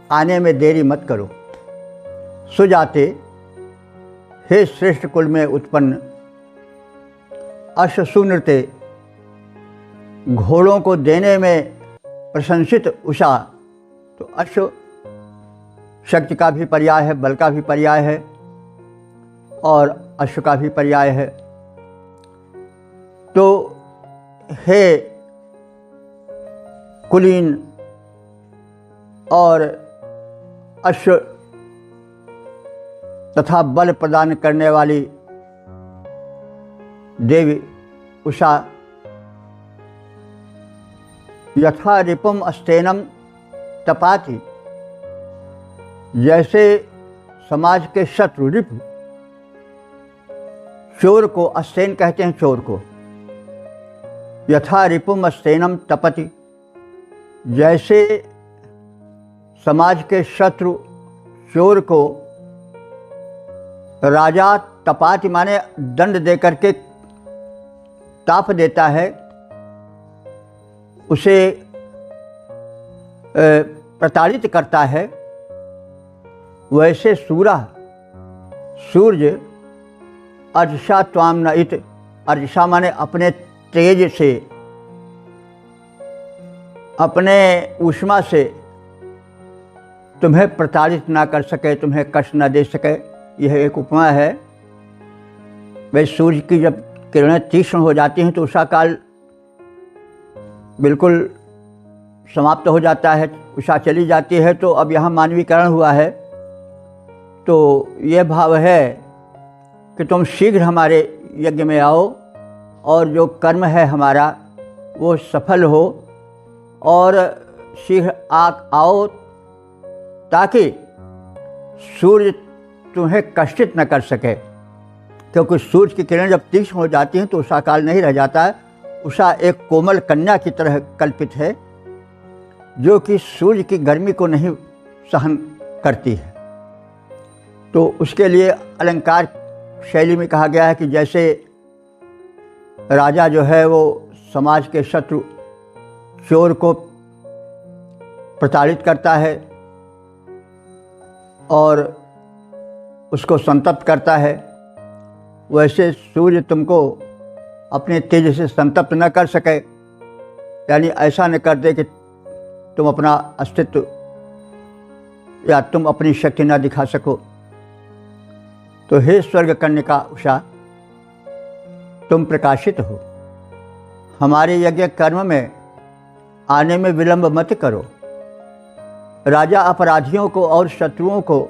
आने में देरी मत करो। सुजाते, हे श्रेष्ठ कुल में उत्पन्न अश्वसूनृते, घोड़ों को देने में प्रशंसित उषा, तो अश्व शक्ति का भी पर्याय है, बल का भी पर्याय है और अश्व का भी पर्याय है। तो हे कुलीन और अश्व तथा बल प्रदान करने वाली देवी उषा, यथा रिपुम अस्तेनम तपाति, जैसे समाज के शत्रु रिपु, चोर को अस्तेन कहते हैं, चोर को, यथा रिपुम अस्तेनम तपति, जैसे समाज के शत्रु चोर को राजा तपाति माने दंड देकर के ताप देता है, उसे प्रताड़ित करता है, वैसे सूर्य अर्षा त्वाम नयित, अर्षा माने अपने तेज से, अपने ऊष्मा से तुम्हें प्रताड़ित ना कर सके, तुम्हें कष्ट ना दे सके। यह एक उपमा है। वे सूर्य की जब किरणें तीक्ष्ण हो जाती हैं तो उषा काल बिल्कुल समाप्त हो जाता है, उषा चली जाती है। तो अब यहाँ मानवीकरण हुआ है, तो ये भाव है कि तुम शीघ्र हमारे यज्ञ में आओ और जो कर्म है हमारा वो सफल हो, और शीघ्र आओ ताकि सूर्य तुम्हें कष्टित न कर सके। क्योंकि सूर्य की किरण जब तीक्ष्ण हो जाती हैं तो उषा काल नहीं रह जाता है। उषा एक कोमल कन्या की तरह कल्पित है जो कि सूर्य की गर्मी को नहीं सहन करती है। तो उसके लिए अलंकार शैली में कहा गया है कि जैसे राजा जो है वो समाज के शत्रु चोर को प्रताड़ित करता है और उसको संतप्त करता है, वैसे सूर्य तुमको अपने तेज से संतप्त न कर सके, यानी ऐसा न कर दे कि तुम अपना अस्तित्व या तुम अपनी शक्ति न दिखा सको। तो हे स्वर्ग कन्यका उषा, तुम प्रकाशित हो, हमारे यज्ञ कर्म में आने में विलंब मत करो। राजा अपराधियों को और शत्रुओं को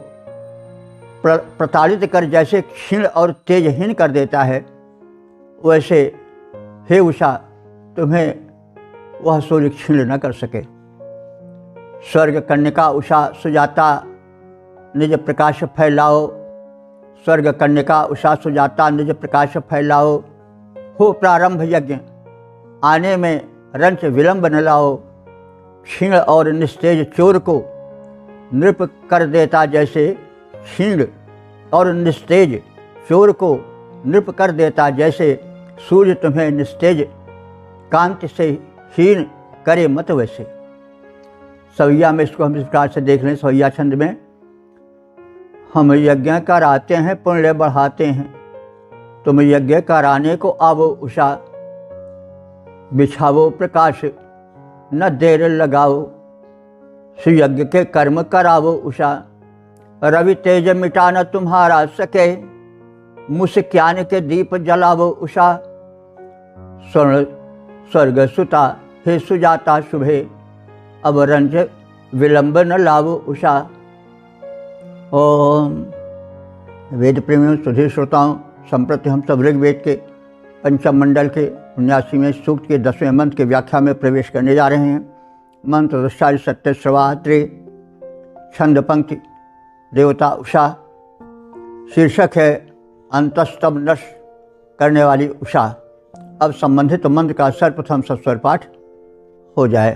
प्रताड़ित कर जैसे क्षीण और तेजहीन कर देता है, वैसे हे उषा तुम्हें वह सूर्य क्षीण न कर सके। स्वर्ग कन्यका उषा सुजाता निज प्रकाश फैलाओ, स्वर्ग कन्यका उषा सुजाता निज प्रकाश फैलाओ। हो प्रारंभ यज्ञ आने में रंच विलंब न लाओ, क्षीण और निस्तेज चोर को नृप कर देता जैसे, क्षीण और निस्तेज चोर को नृप कर देता जैसे सूर्य तुम्हें निस्तेज कांति से हीन करे मत वैसे। सवैया में इसको हम इस प्रकार से देख लें, सवैया छंद में, हम यज्ञ कराते हैं पुण्य बढ़ाते हैं, तुम यज्ञ कराने को आवो उषा, बिछावो प्रकाश न देर लगाओ, सुयज्ञ के कर्म करावो उषा, रवि तेज मिटा न तुम्हारा सके, मुस्क्यान के दीप जलावो उषा, स्वर्ण स्वर्ग सुता हे सुजाता शुभे, अब रंज विलंब न लावो उषा। ओम वेद प्रेमियों, सुधीर श्रोताओं, संप्रति हम सब ऋग्वेद के पंचम मंडल के 79वें सूक्त के 10वें मंत्र के व्याख्या में प्रवेश करने जा रहे हैं। मंत्र दृष्टारि सत्य श्रवात्रे, छंद पंक्ति देवता उषा, शीर्षक है अंतस्तम नष्ट करने वाली उषा। अब संबंधित मंत्र का सर्वप्रथम सस्वर पाठ हो जाए।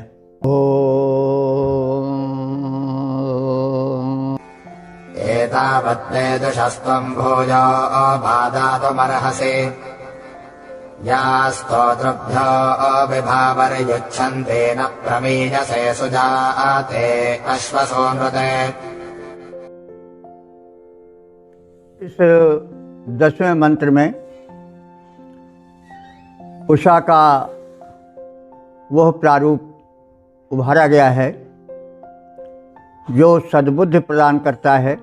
एतावत्वेदुषस्त्वं भोजो बाधातुमर्हसि, या स्तोत्रभ्यो विभावर्युच्छन्ते न प्रमीयसे सुजाते अश्वसो नृते। इस 10वें मंत्र में उषा का वह प्रारूप उभारा गया है जो सद्बुद्धि प्रदान करता है,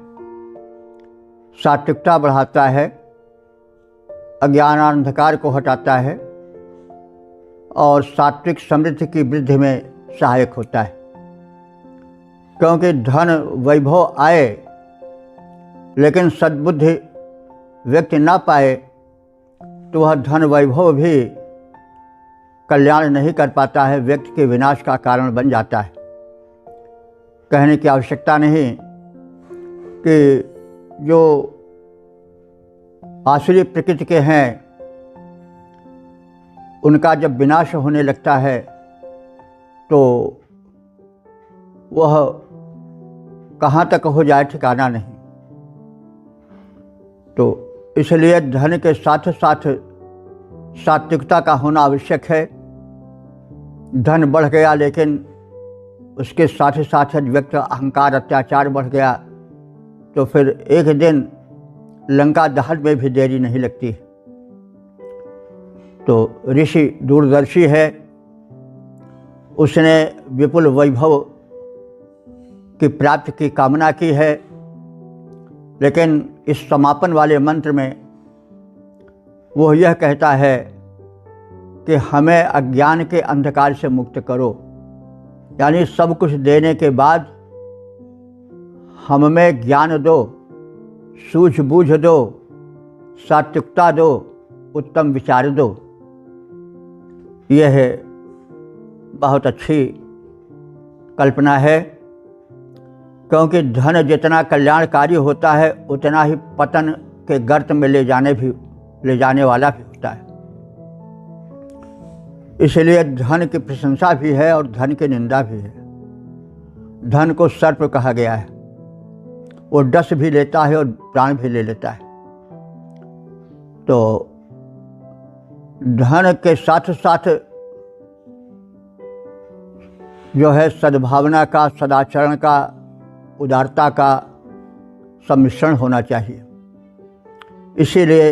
सात्विकता बढ़ाता है, अज्ञान अंधकार को हटाता है और सात्विक समृद्धि की वृद्धि में सहायक होता है। क्योंकि धन वैभव आए लेकिन सद्बुद्धि व्यक्ति ना पाए तो वह धन वैभव भी कल्याण नहीं कर पाता है, व्यक्ति के विनाश का कारण बन जाता है। कहने की आवश्यकता नहीं कि जो आसुरी प्रकृति के हैं उनका जब विनाश होने लगता है तो वह कहाँ तक हो जाए ठिकाना नहीं। तो इसलिए धन के साथ साथ सात्विकता का होना आवश्यक है। धन बढ़ गया लेकिन उसके साथ साथ व्यक्ति अहंकार अत्याचार बढ़ गया तो फिर एक दिन लंका दहन में भी देरी नहीं लगती। तो ऋषि दूरदर्शी है, उसने विपुल वैभव की प्राप्ति की कामना की है, लेकिन इस समापन वाले मंत्र में वह यह कहता है कि हमें अज्ञान के अंधकार से मुक्त करो। यानी सब कुछ देने के बाद हम में ज्ञान दो, सूझबूझ दो, सात्विकता दो, उत्तम विचार दो। यह बहुत अच्छी कल्पना है, क्योंकि धन जितना कल्याणकारी होता है उतना ही पतन के गर्त में ले जाने वाला भी होता है। इसलिए धन की प्रशंसा भी है और धन की निंदा भी है। धन को सर्प कहा गया है, वो डस भी लेता है और प्राण भी ले लेता है। तो धन के साथ साथ जो है सद्भावना का, सदाचरण का, उदारता का सम्मिश्रण होना चाहिए। इसीलिए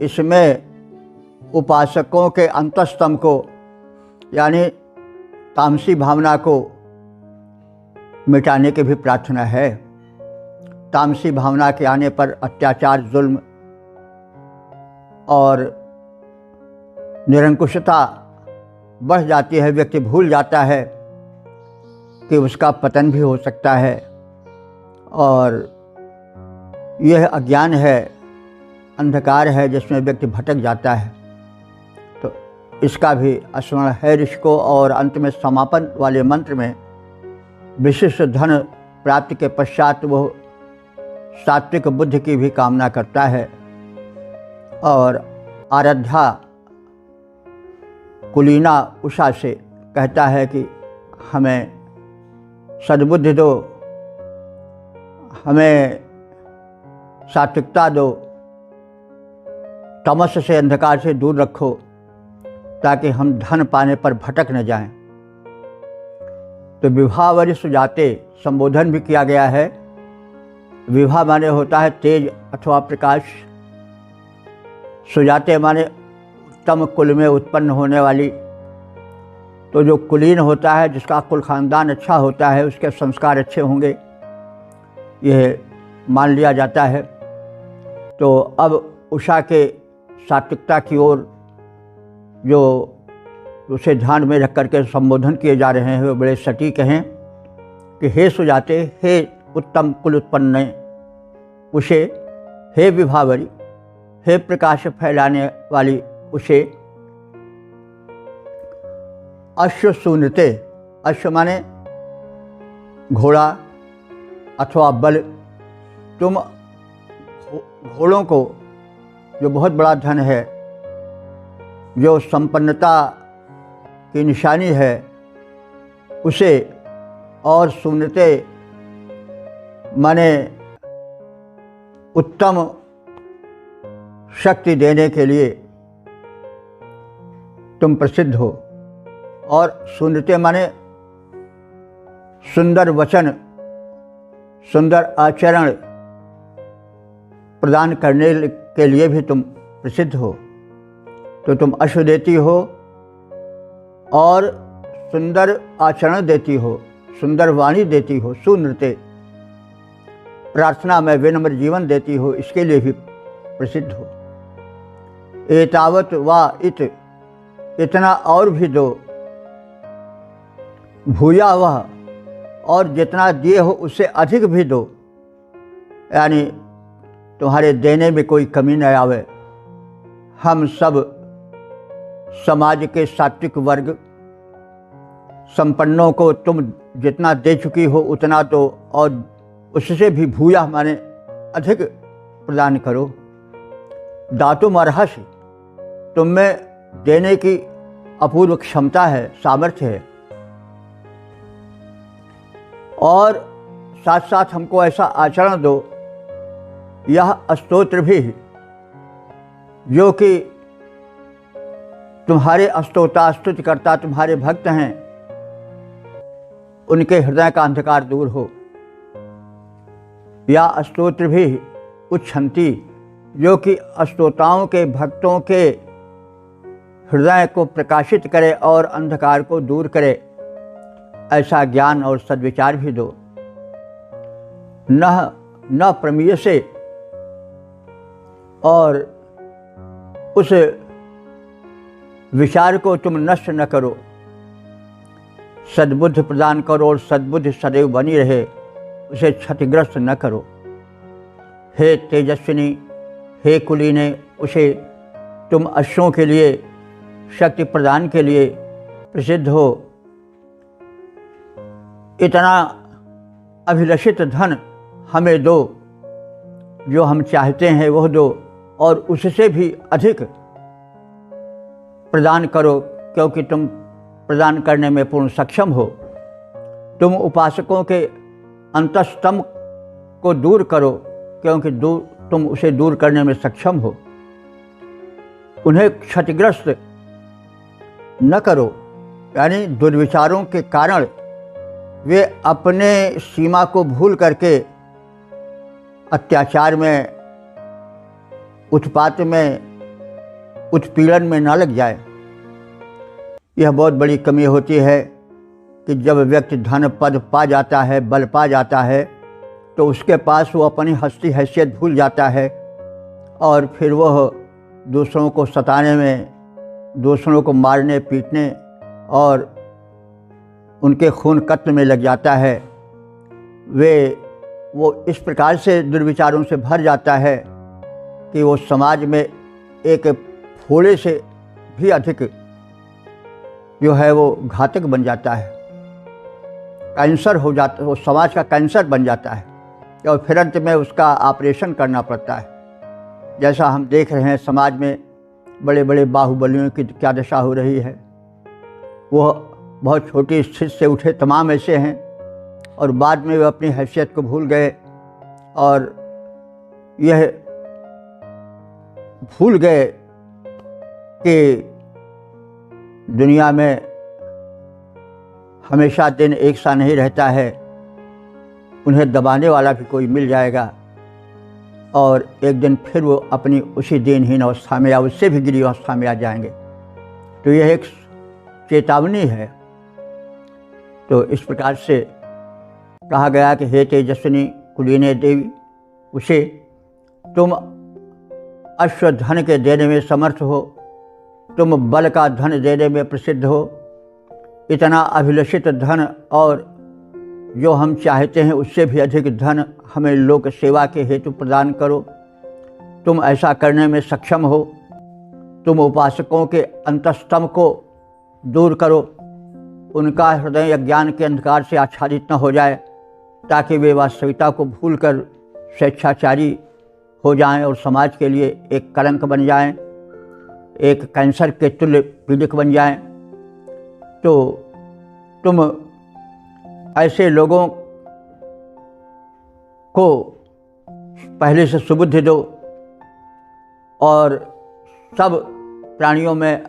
इसमें उपासकों के अंतस्तम को यानी तामसी भावना को मिटाने की भी प्रार्थना है। तामसी भावना के आने पर अत्याचार, जुल्म और निरंकुशता बढ़ जाती है। व्यक्ति भूल जाता है कि उसका पतन भी हो सकता है और यह अज्ञान है, अंधकार है जिसमें व्यक्ति भटक जाता है। तो इसका भी स्मरण है ऋषि को। और अंत में समापन वाले मंत्र में विशिष्ट धन प्राप्ति के पश्चात वो सात्विक बुद्धि की भी कामना करता है और आराध्या कुलीना उषा से कहता है कि हमें सद्बुद्धि दो, हमें सात्विकता दो, तमस से, अंधकार से दूर रखो, ताकि हम धन पाने पर भटक न जाएं। तो विभा वरि सुजाते संबोधन भी किया गया है। विभा माने होता है तेज अथवा प्रकाश, सुजाते माने उत्तम कुल में उत्पन्न होने वाली। तो जो कुलीन होता है, जिसका कुल खानदान अच्छा होता है, उसके संस्कार अच्छे होंगे, यह मान लिया जाता है। तो अब उषा के सात्विकता की ओर जो उसे ध्यान में रख करके संबोधन किए जा रहे हैं, वे बड़े सटीक हैं कि हे सुजाते, हे उत्तम कुल उत्पन्न उषे, हे विभावरी, हे प्रकाश फैलाने वाली उषे, अश्व सुनते, अश्व माने घोड़ा अथवा बल। तुम घोड़ों को, जो बहुत बड़ा धन है, जो संपन्नता की निशानी है, उसे, और सुनते माने उत्तम शक्ति देने के लिए तुम प्रसिद्ध हो। और सुनते माने सुंदर वचन, सुंदर आचरण प्रदान करने के लिए भी तुम प्रसिद्ध हो। तो तुम अश्व देती हो और सुंदर आचरण देती हो, सुंदर वाणी देती हो, सुनृत्य प्रार्थना में विनम्र जीवन देती हो, इसके लिए भी प्रसिद्ध हो। एतावत वा इत, इतना और भी दो, भूया वह, और जितना दिए हो उससे अधिक भी दो, यानी तुम्हारे देने में कोई कमी न आवे। हम सब समाज के सात्विक वर्ग संपन्नों को तुम जितना दे चुकी हो उतना दो, और उससे भी भूया माने अधिक प्रदान करो। दातुम अर्हसि, तुम में देने की अपूर्व क्षमता है, सामर्थ्य है। और साथ साथ हमको ऐसा आचरण दो, यह स्तोत्र भी, जो कि तुम्हारे स्तोता स्तुतिकर्ता तुम्हारे भक्त हैं, उनके हृदय का अंधकार दूर हो। या स्तोत्र भी उच्छन्ति, जो कि स्तोताओं के, भक्तों के हृदय को प्रकाशित करे और अंधकार को दूर करे, ऐसा ज्ञान और सद्विचार भी दो। न प्रमेय से, और उस विचार को तुम नष्ट न करो। सद्बुद्धि प्रदान करो और सद्बुद्धि सदैव बनी रहे, उसे क्षतिग्रस्त न करो। हे तेजस्विनी, हे कुलीने, उसे तुम अश्वों के लिए, शक्ति प्रदान के लिए प्रसिद्ध हो। इतना अभिलषित धन हमें दो, जो हम चाहते हैं वह दो, और उससे भी अधिक प्रदान करो, क्योंकि तुम प्रदान करने में पूर्ण सक्षम हो। तुम उपासकों के अंतस्तम को दूर करो, क्योंकि तुम उसे दूर करने में सक्षम हो। उन्हें क्षतिग्रस्त न करो, यानी दुर्विचारों के कारण वे अपने सीमा को भूल करके अत्याचार में, उत्पात में, उत्पीड़न में न लग जाए। यह बहुत बड़ी कमी होती है कि जब व्यक्ति धन पद पा जाता है, बल पा जाता है, तो उसके पास वो अपनी हस्ती हैसियत भूल जाता है, और फिर वह दूसरों को सताने में, दूसरों को मारने पीटने और उनके खून कत्ल में लग जाता है। वो इस प्रकार से दुर्विचारों से भर जाता है कि वो समाज में एक फोड़े से भी अधिक जो है वो घातक बन जाता है, कैंसर हो जाता, वो समाज का कैंसर बन जाता है, और फिर अंत में उसका ऑपरेशन करना पड़ता है। जैसा हम देख रहे हैं समाज में बड़े बड़े बाहुबलियों की क्या दशा हो रही है। वो बहुत छोटी स्थिति से उठे तमाम ऐसे हैं, और बाद में वे अपनी हैसियत को भूल गए, और यह भूल गए कि दुनिया में हमेशा दिन एक सा नहीं रहता है, उन्हें दबाने वाला भी कोई मिल जाएगा और एक दिन फिर वो अपनी उसी दिनहीन अवस्था में या उससे भी गिरी अवस्था में आ जाएंगे। तो यह एक चेतावनी है। तो इस प्रकार से कहा गया कि हे तेजस्विनी कुलीने देवी, उसे तुम अश्वधन के देने में समर्थ हो, तुम बल का धन देने में प्रसिद्ध हो। इतना अभिलषित धन और जो हम चाहते हैं उससे भी अधिक धन हमें लोक सेवा के हेतु प्रदान करो। तुम ऐसा करने में सक्षम हो। तुम उपासकों के अंतस्तम को दूर करो, उनका हृदय अज्ञान के अंधकार से आच्छादित न हो जाए, ताकि वे वास्तविकता को भूलकर स्वेच्छाचारी हो जाएं और समाज के लिए एक कलंक बन जाएं, एक कैंसर के तुल्य पीड़ित बन जाएं। तो तुम ऐसे लोगों को पहले से सुबुद्धि दो और सब प्राणियों में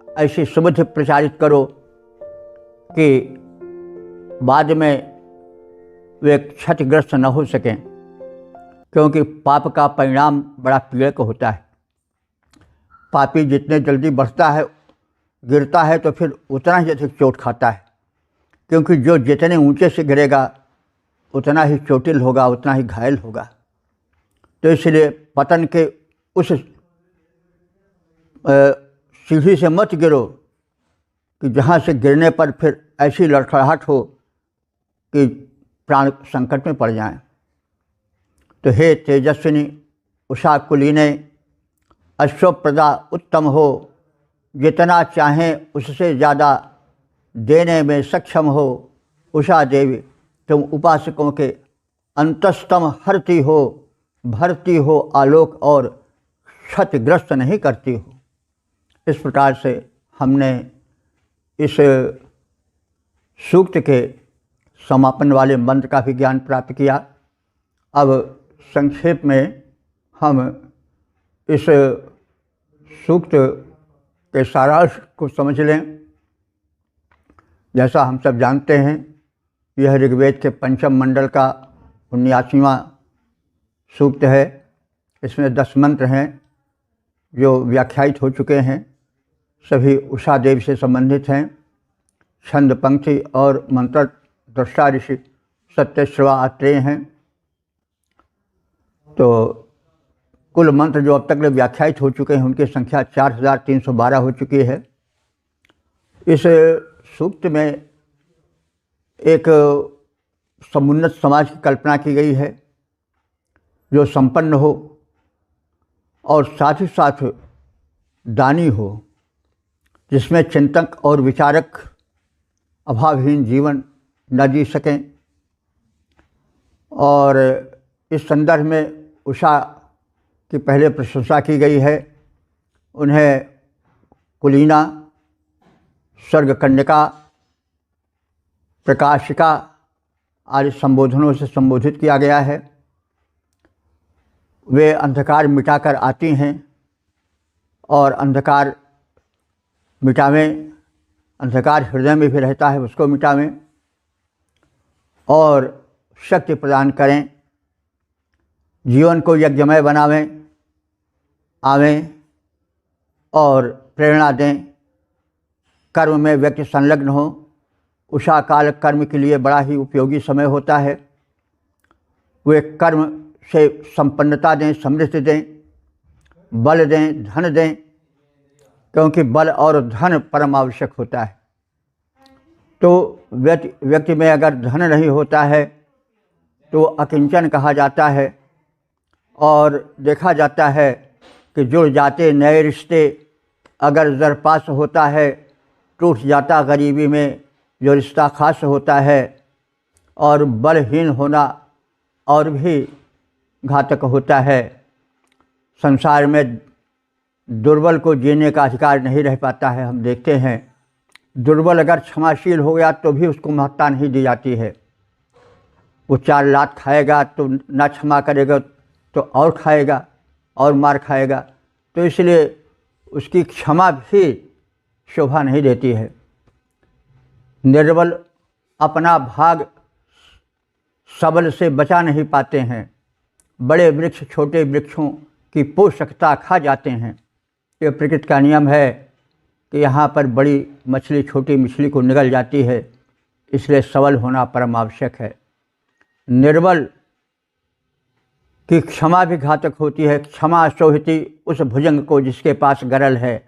ऐसी सुबुद्धि प्रचारित करो कि बाद में वे क्षतिग्रस्त न हो सकें, क्योंकि पाप का परिणाम बड़ा पीड़क होता है। पापी जितने जल्दी बढ़ता है, गिरता है, तो फिर उतना ही अधिक चोट खाता है, क्योंकि जो जितने ऊंचे से गिरेगा उतना ही चोटिल होगा, उतना ही घायल होगा। तो इसलिए पतन के उस सीढ़ी से मत गिरो कि जहाँ से गिरने पर फिर ऐसी लड़खड़ाहट हो कि प्राण संकट में पड़ जाएं। तो हे तेजस्विनी उषा कुलीने, अश्वप्रदा उत्तम हो, जितना चाहें उससे ज़्यादा देने में सक्षम हो। उषा देवी, तुम उपासकों के अंतस्तम हरती हो, भरती हो आलोक और क्षतिग्रस्त नहीं करती हो। इस प्रकार से हमने इस सूक्त के समापन वाले मंत्र का भी ज्ञान प्राप्त किया। अब संक्षेप में हम इस सूक्त के सारांश को समझ लें। जैसा हम सब जानते हैं, यह ऋग्वेद के पंचम मंडल का 79वां सूक्त है। इसमें 10 मंत्र हैं जो व्याख्यायित हो चुके हैं, सभी उषा देवी से संबंधित हैं। छंद, पंक्ति और मंत्र दृष्टा ऋषि सत्यश्रवा आत्रेय हैं। तो कुल मंत्र जो अब तक व्याख्यायित हो चुके हैं उनकी संख्या 4312 हो चुकी है। इस सूक्त में एक समुन्नत समाज की कल्पना की गई है जो संपन्न हो और साथ ही साथ दानी हो, जिसमें चिंतक और विचारक अभावहीन जीवन न जी सकें। और इस संदर्भ में उषा की पहले प्रशंसा की गई है। उन्हें कुलीना, स्वर्गकन्यका, प्रकाशिका आदि संबोधनों से संबोधित किया गया है। वे अंधकार मिटाकर आती हैं और अंधकार मिटावें, अंधकार हृदय में भी रहता है उसको मिटावें और शक्ति प्रदान करें, जीवन को यज्ञमय बनावें, आवें और प्रेरणा दें। कर्म में व्यक्ति संलग्न हो। उषा काल कर्म के लिए बड़ा ही उपयोगी समय होता है। वे कर्म से संपन्नता दें, समृद्धि दें, बल दें, धन दें, क्योंकि बल और धन परम आवश्यक होता है। तो व्यक्ति में अगर धन नहीं होता है तो अकिंचन कहा जाता है और देखा जाता है कि जुड़ जाते नए रिश्ते। अगर ज़रपास होता है, टूट जाता गरीबी में जो रिश्ता खास होता है। और बलहीन होना और भी घातक होता है। संसार में दुर्बल को जीने का अधिकार नहीं रह पाता है। हम देखते हैं दुर्बल अगर क्षमाशील हो गया तो भी उसको महत्ता नहीं दी जाती है। वो 4 लात खाएगा तो ना क्षमा करेगा तो और खाएगा और मार खाएगा। तो इसलिए उसकी क्षमा भी शोभा नहीं देती है। निर्बल अपना भाग सबल से बचा नहीं पाते हैं। बड़े वृक्ष छोटे वृक्षों की पोषकता खा जाते हैं। ये प्रकृति का नियम है कि यहाँ पर बड़ी मछली छोटी मछली को निगल जाती है, इसलिए सबल होना परम आवश्यक है। निर्बल की क्षमा भी घातक होती है। क्षमा सोहती उस भुजंग को जिसके पास गरल है।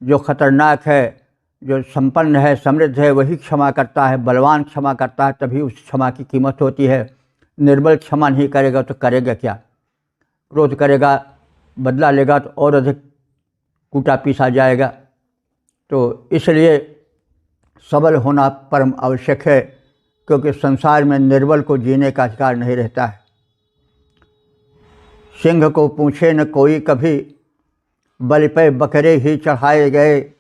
जो खतरनाक है, जो संपन्न है, समृद्ध है, वही क्षमा करता है। बलवान क्षमा करता है, तभी उस क्षमा की कीमत होती है। निर्बल क्षमा नहीं करेगा तो करेगा क्या? क्रोध करेगा, बदला लेगा तो और अधिक कूटा पीसा जाएगा। तो इसलिए सबल होना परम आवश्यक है, क्योंकि संसार में निर्बल को जीने का अधिकार नहीं रहता है। सिंह को पूछे न कोई कभी, बलि पे बकरे ही चढ़ाए गए,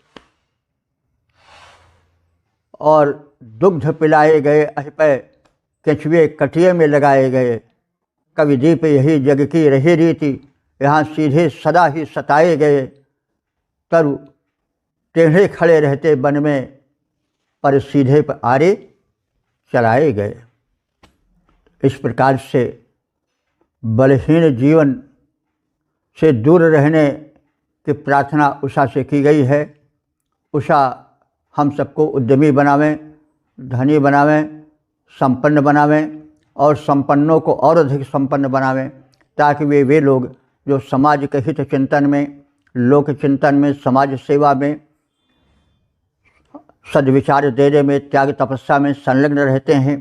और दुग्ध पिलाए गए अहि पे केचुए कटिए में लगाए गए। कवि दीप यही जग की रही रीति, यहाँ सीधे सदा ही सताए गए। तरु टेढ़े खड़े रहते वन में, पर सीधे पर आरे चलाए गए। इस प्रकार से बलहीन जीवन से दूर रहने की प्रार्थना उषा से की गई है। उषा हम सबको उद्यमी बनावें, धनी बनावें, संपन्न बनावें, और संपन्नों को और अधिक संपन्न बनावें, ताकि वे लोग जो समाज के हित चिंतन में, लोक चिंतन में, समाज सेवा में, सद्विचार देने में, त्याग तपस्या में संलग्न रहते हैं,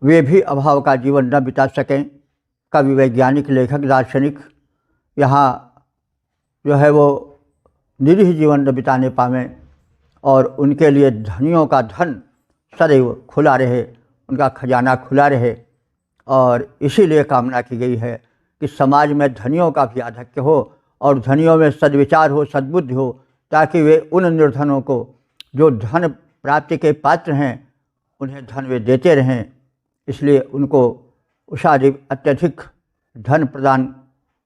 वे भी अभाव का जीवन न बिता सकें। कवि, वैज्ञानिक, लेखक, दार्शनिक यहाँ जो है वो निरीह जीवन न बिताने पावें, और उनके लिए धनियों का धन सदैव खुला रहे, उनका खजाना खुला रहे। और इसीलिए कामना की गई है कि समाज में धनियों का भी आधिक्य हो, और धनियों में सद्विचार हो, सद्बुद्धि हो, ताकि वे उन निर्धनों को जो धन प्राप्ति के पात्र हैं, उन्हें धन वे देते रहें। इसलिए उनको उषा देवी अत्यधिक धन प्रदान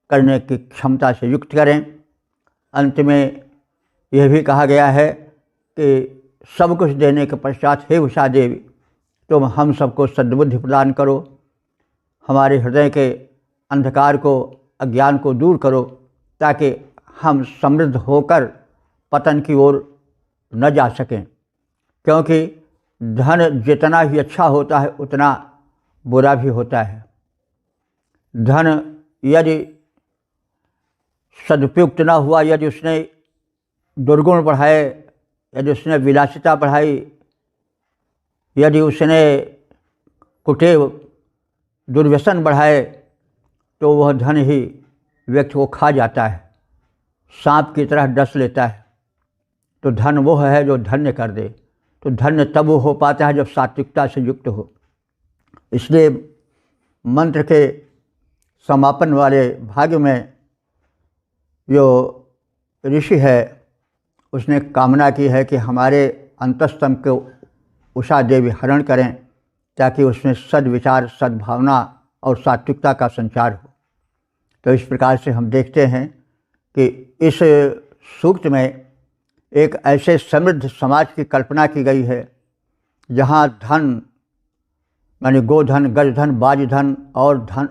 करने की क्षमता से युक्त करें। अंत में यह भी कहा गया है कि सब कुछ देने के पश्चात, हे उषा देवी, तुम हम सबको सद्बुद्धि प्रदान करो, हमारे हृदय के अंधकार को, अज्ञान को दूर करो, ताकि हम समृद्ध होकर पतन की ओर न जा सकें। क्योंकि धन जितना ही अच्छा होता है, उतना बुरा भी होता है। धन यदि सदुपयुक्त न हुआ, यदि उसने दुर्गुण बढ़ाए, यदि उसने विलासिता बढ़ाई, यदि उसने कुटेव दुर्व्यसन बढ़ाए, तो वह धन ही व्यक्ति को खा जाता है, सांप की तरह डस लेता है। तो धन वो है जो धन्य कर दे। तो धन्य तब वो हो पाता है जब सात्विकता से युक्त हो। इसलिए मंत्र के समापन वाले भाग में जो ऋषि है, उसने कामना की है कि हमारे अंतस्तम को उषा देवी हरण करें, ताकि उसमें सद्विचार, सद्भावना और सात्विकता का संचार हो। तो इस प्रकार से हम देखते हैं कि इस सूक्त में एक ऐसे समृद्ध समाज की कल्पना की गई है, जहाँ धन यानी गोधन, गजधन, बाजधन और धन,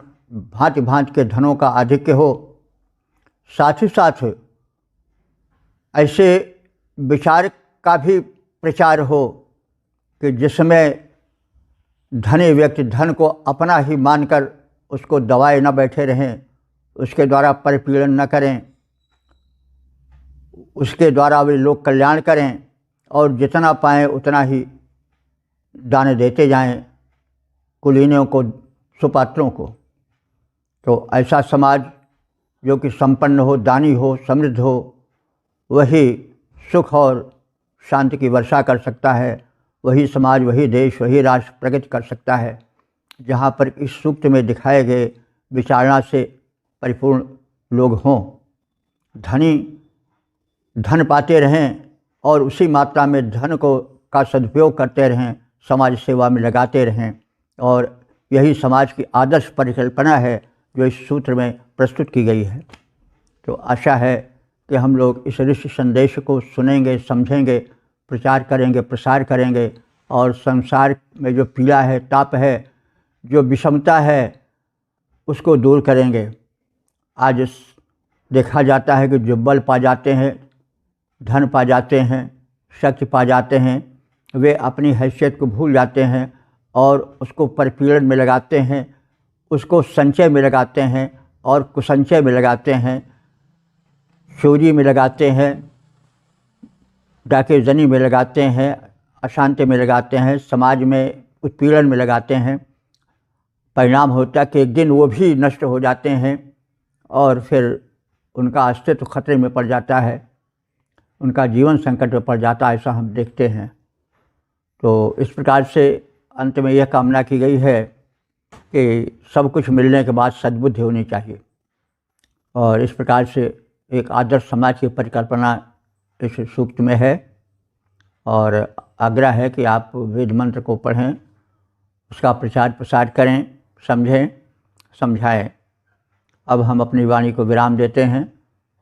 भांति भांति के धनों का आधिक्य हो। साथ ही साथ ऐसे विचार का भी प्रचार हो कि जिसमें धनी व्यक्ति धन को अपना ही मानकर उसको दबाए न बैठे रहें, उसके द्वारा परिपीड़न न करें, उसके द्वारा वे लोक कल्याण करें, और जितना पाएँ उतना ही दान देते जाएं कुलीनों को, सुपात्रों को। तो ऐसा समाज जो कि संपन्न हो, दानी हो, समृद्ध हो, वही सुख और शांति की वर्षा कर सकता है। वही समाज, वही देश, वही राष्ट्र प्रगति कर सकता है, जहाँ पर इस सूक्त में दिखाए गए विचारणा से परिपूर्ण लोग हों। धनी धन पाते रहें और उसी मात्रा में धन को का सदुपयोग करते रहें, समाज सेवा में लगाते रहें, और यही समाज की आदर्श परिकल्पना है जो इस सूत्र में प्रस्तुत की गई है। तो आशा है कि हम लोग इस ऋषि संदेश को सुनेंगे, समझेंगे, प्रचार करेंगे, प्रसार करेंगे और संसार में जो पीड़ा है, ताप है, जो विषमता है, उसको दूर करेंगे। आज देखा जाता है कि जो बल पा जाते हैं, धन पा जाते हैं, शक्ति पा जाते हैं, वे अपनी हैसियत को भूल जाते हैं और उसको परपीड़न में लगाते हैं, उसको संचय में लगाते हैं और कुसंचय में लगाते हैं, चोरी में लगाते हैं, डाकेजनी में लगाते हैं, अशांति में लगाते हैं, समाज में उत्पीड़न में लगाते हैं। परिणाम होता है कि एक दिन वो भी नष्ट हो जाते हैं और फिर उनका अस्तित्व खतरे में पड़ जाता है, उनका जीवन संकट में पड़ जाता है, ऐसा हम देखते हैं। तो इस प्रकार से अंत में यह कामना की गई है कि सब कुछ मिलने के बाद सद्बुद्धि होनी चाहिए और इस प्रकार से एक आदर्श समाज की परिकल्पना इस सूक्त में है और आग्रह है कि आप वेद मंत्र को पढ़ें, उसका प्रचार प्रसार करें, समझें, समझाएं। अब हम अपनी वाणी को विराम देते हैं।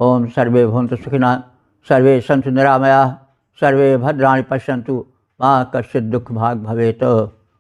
ओम सर्वे भवन्तु सुखिनः, सर्वे सन्तु निरामयाः, सर्वे भद्राणि पश्यन्तु, मा कश्चित् दुःख भाग् भवेत्।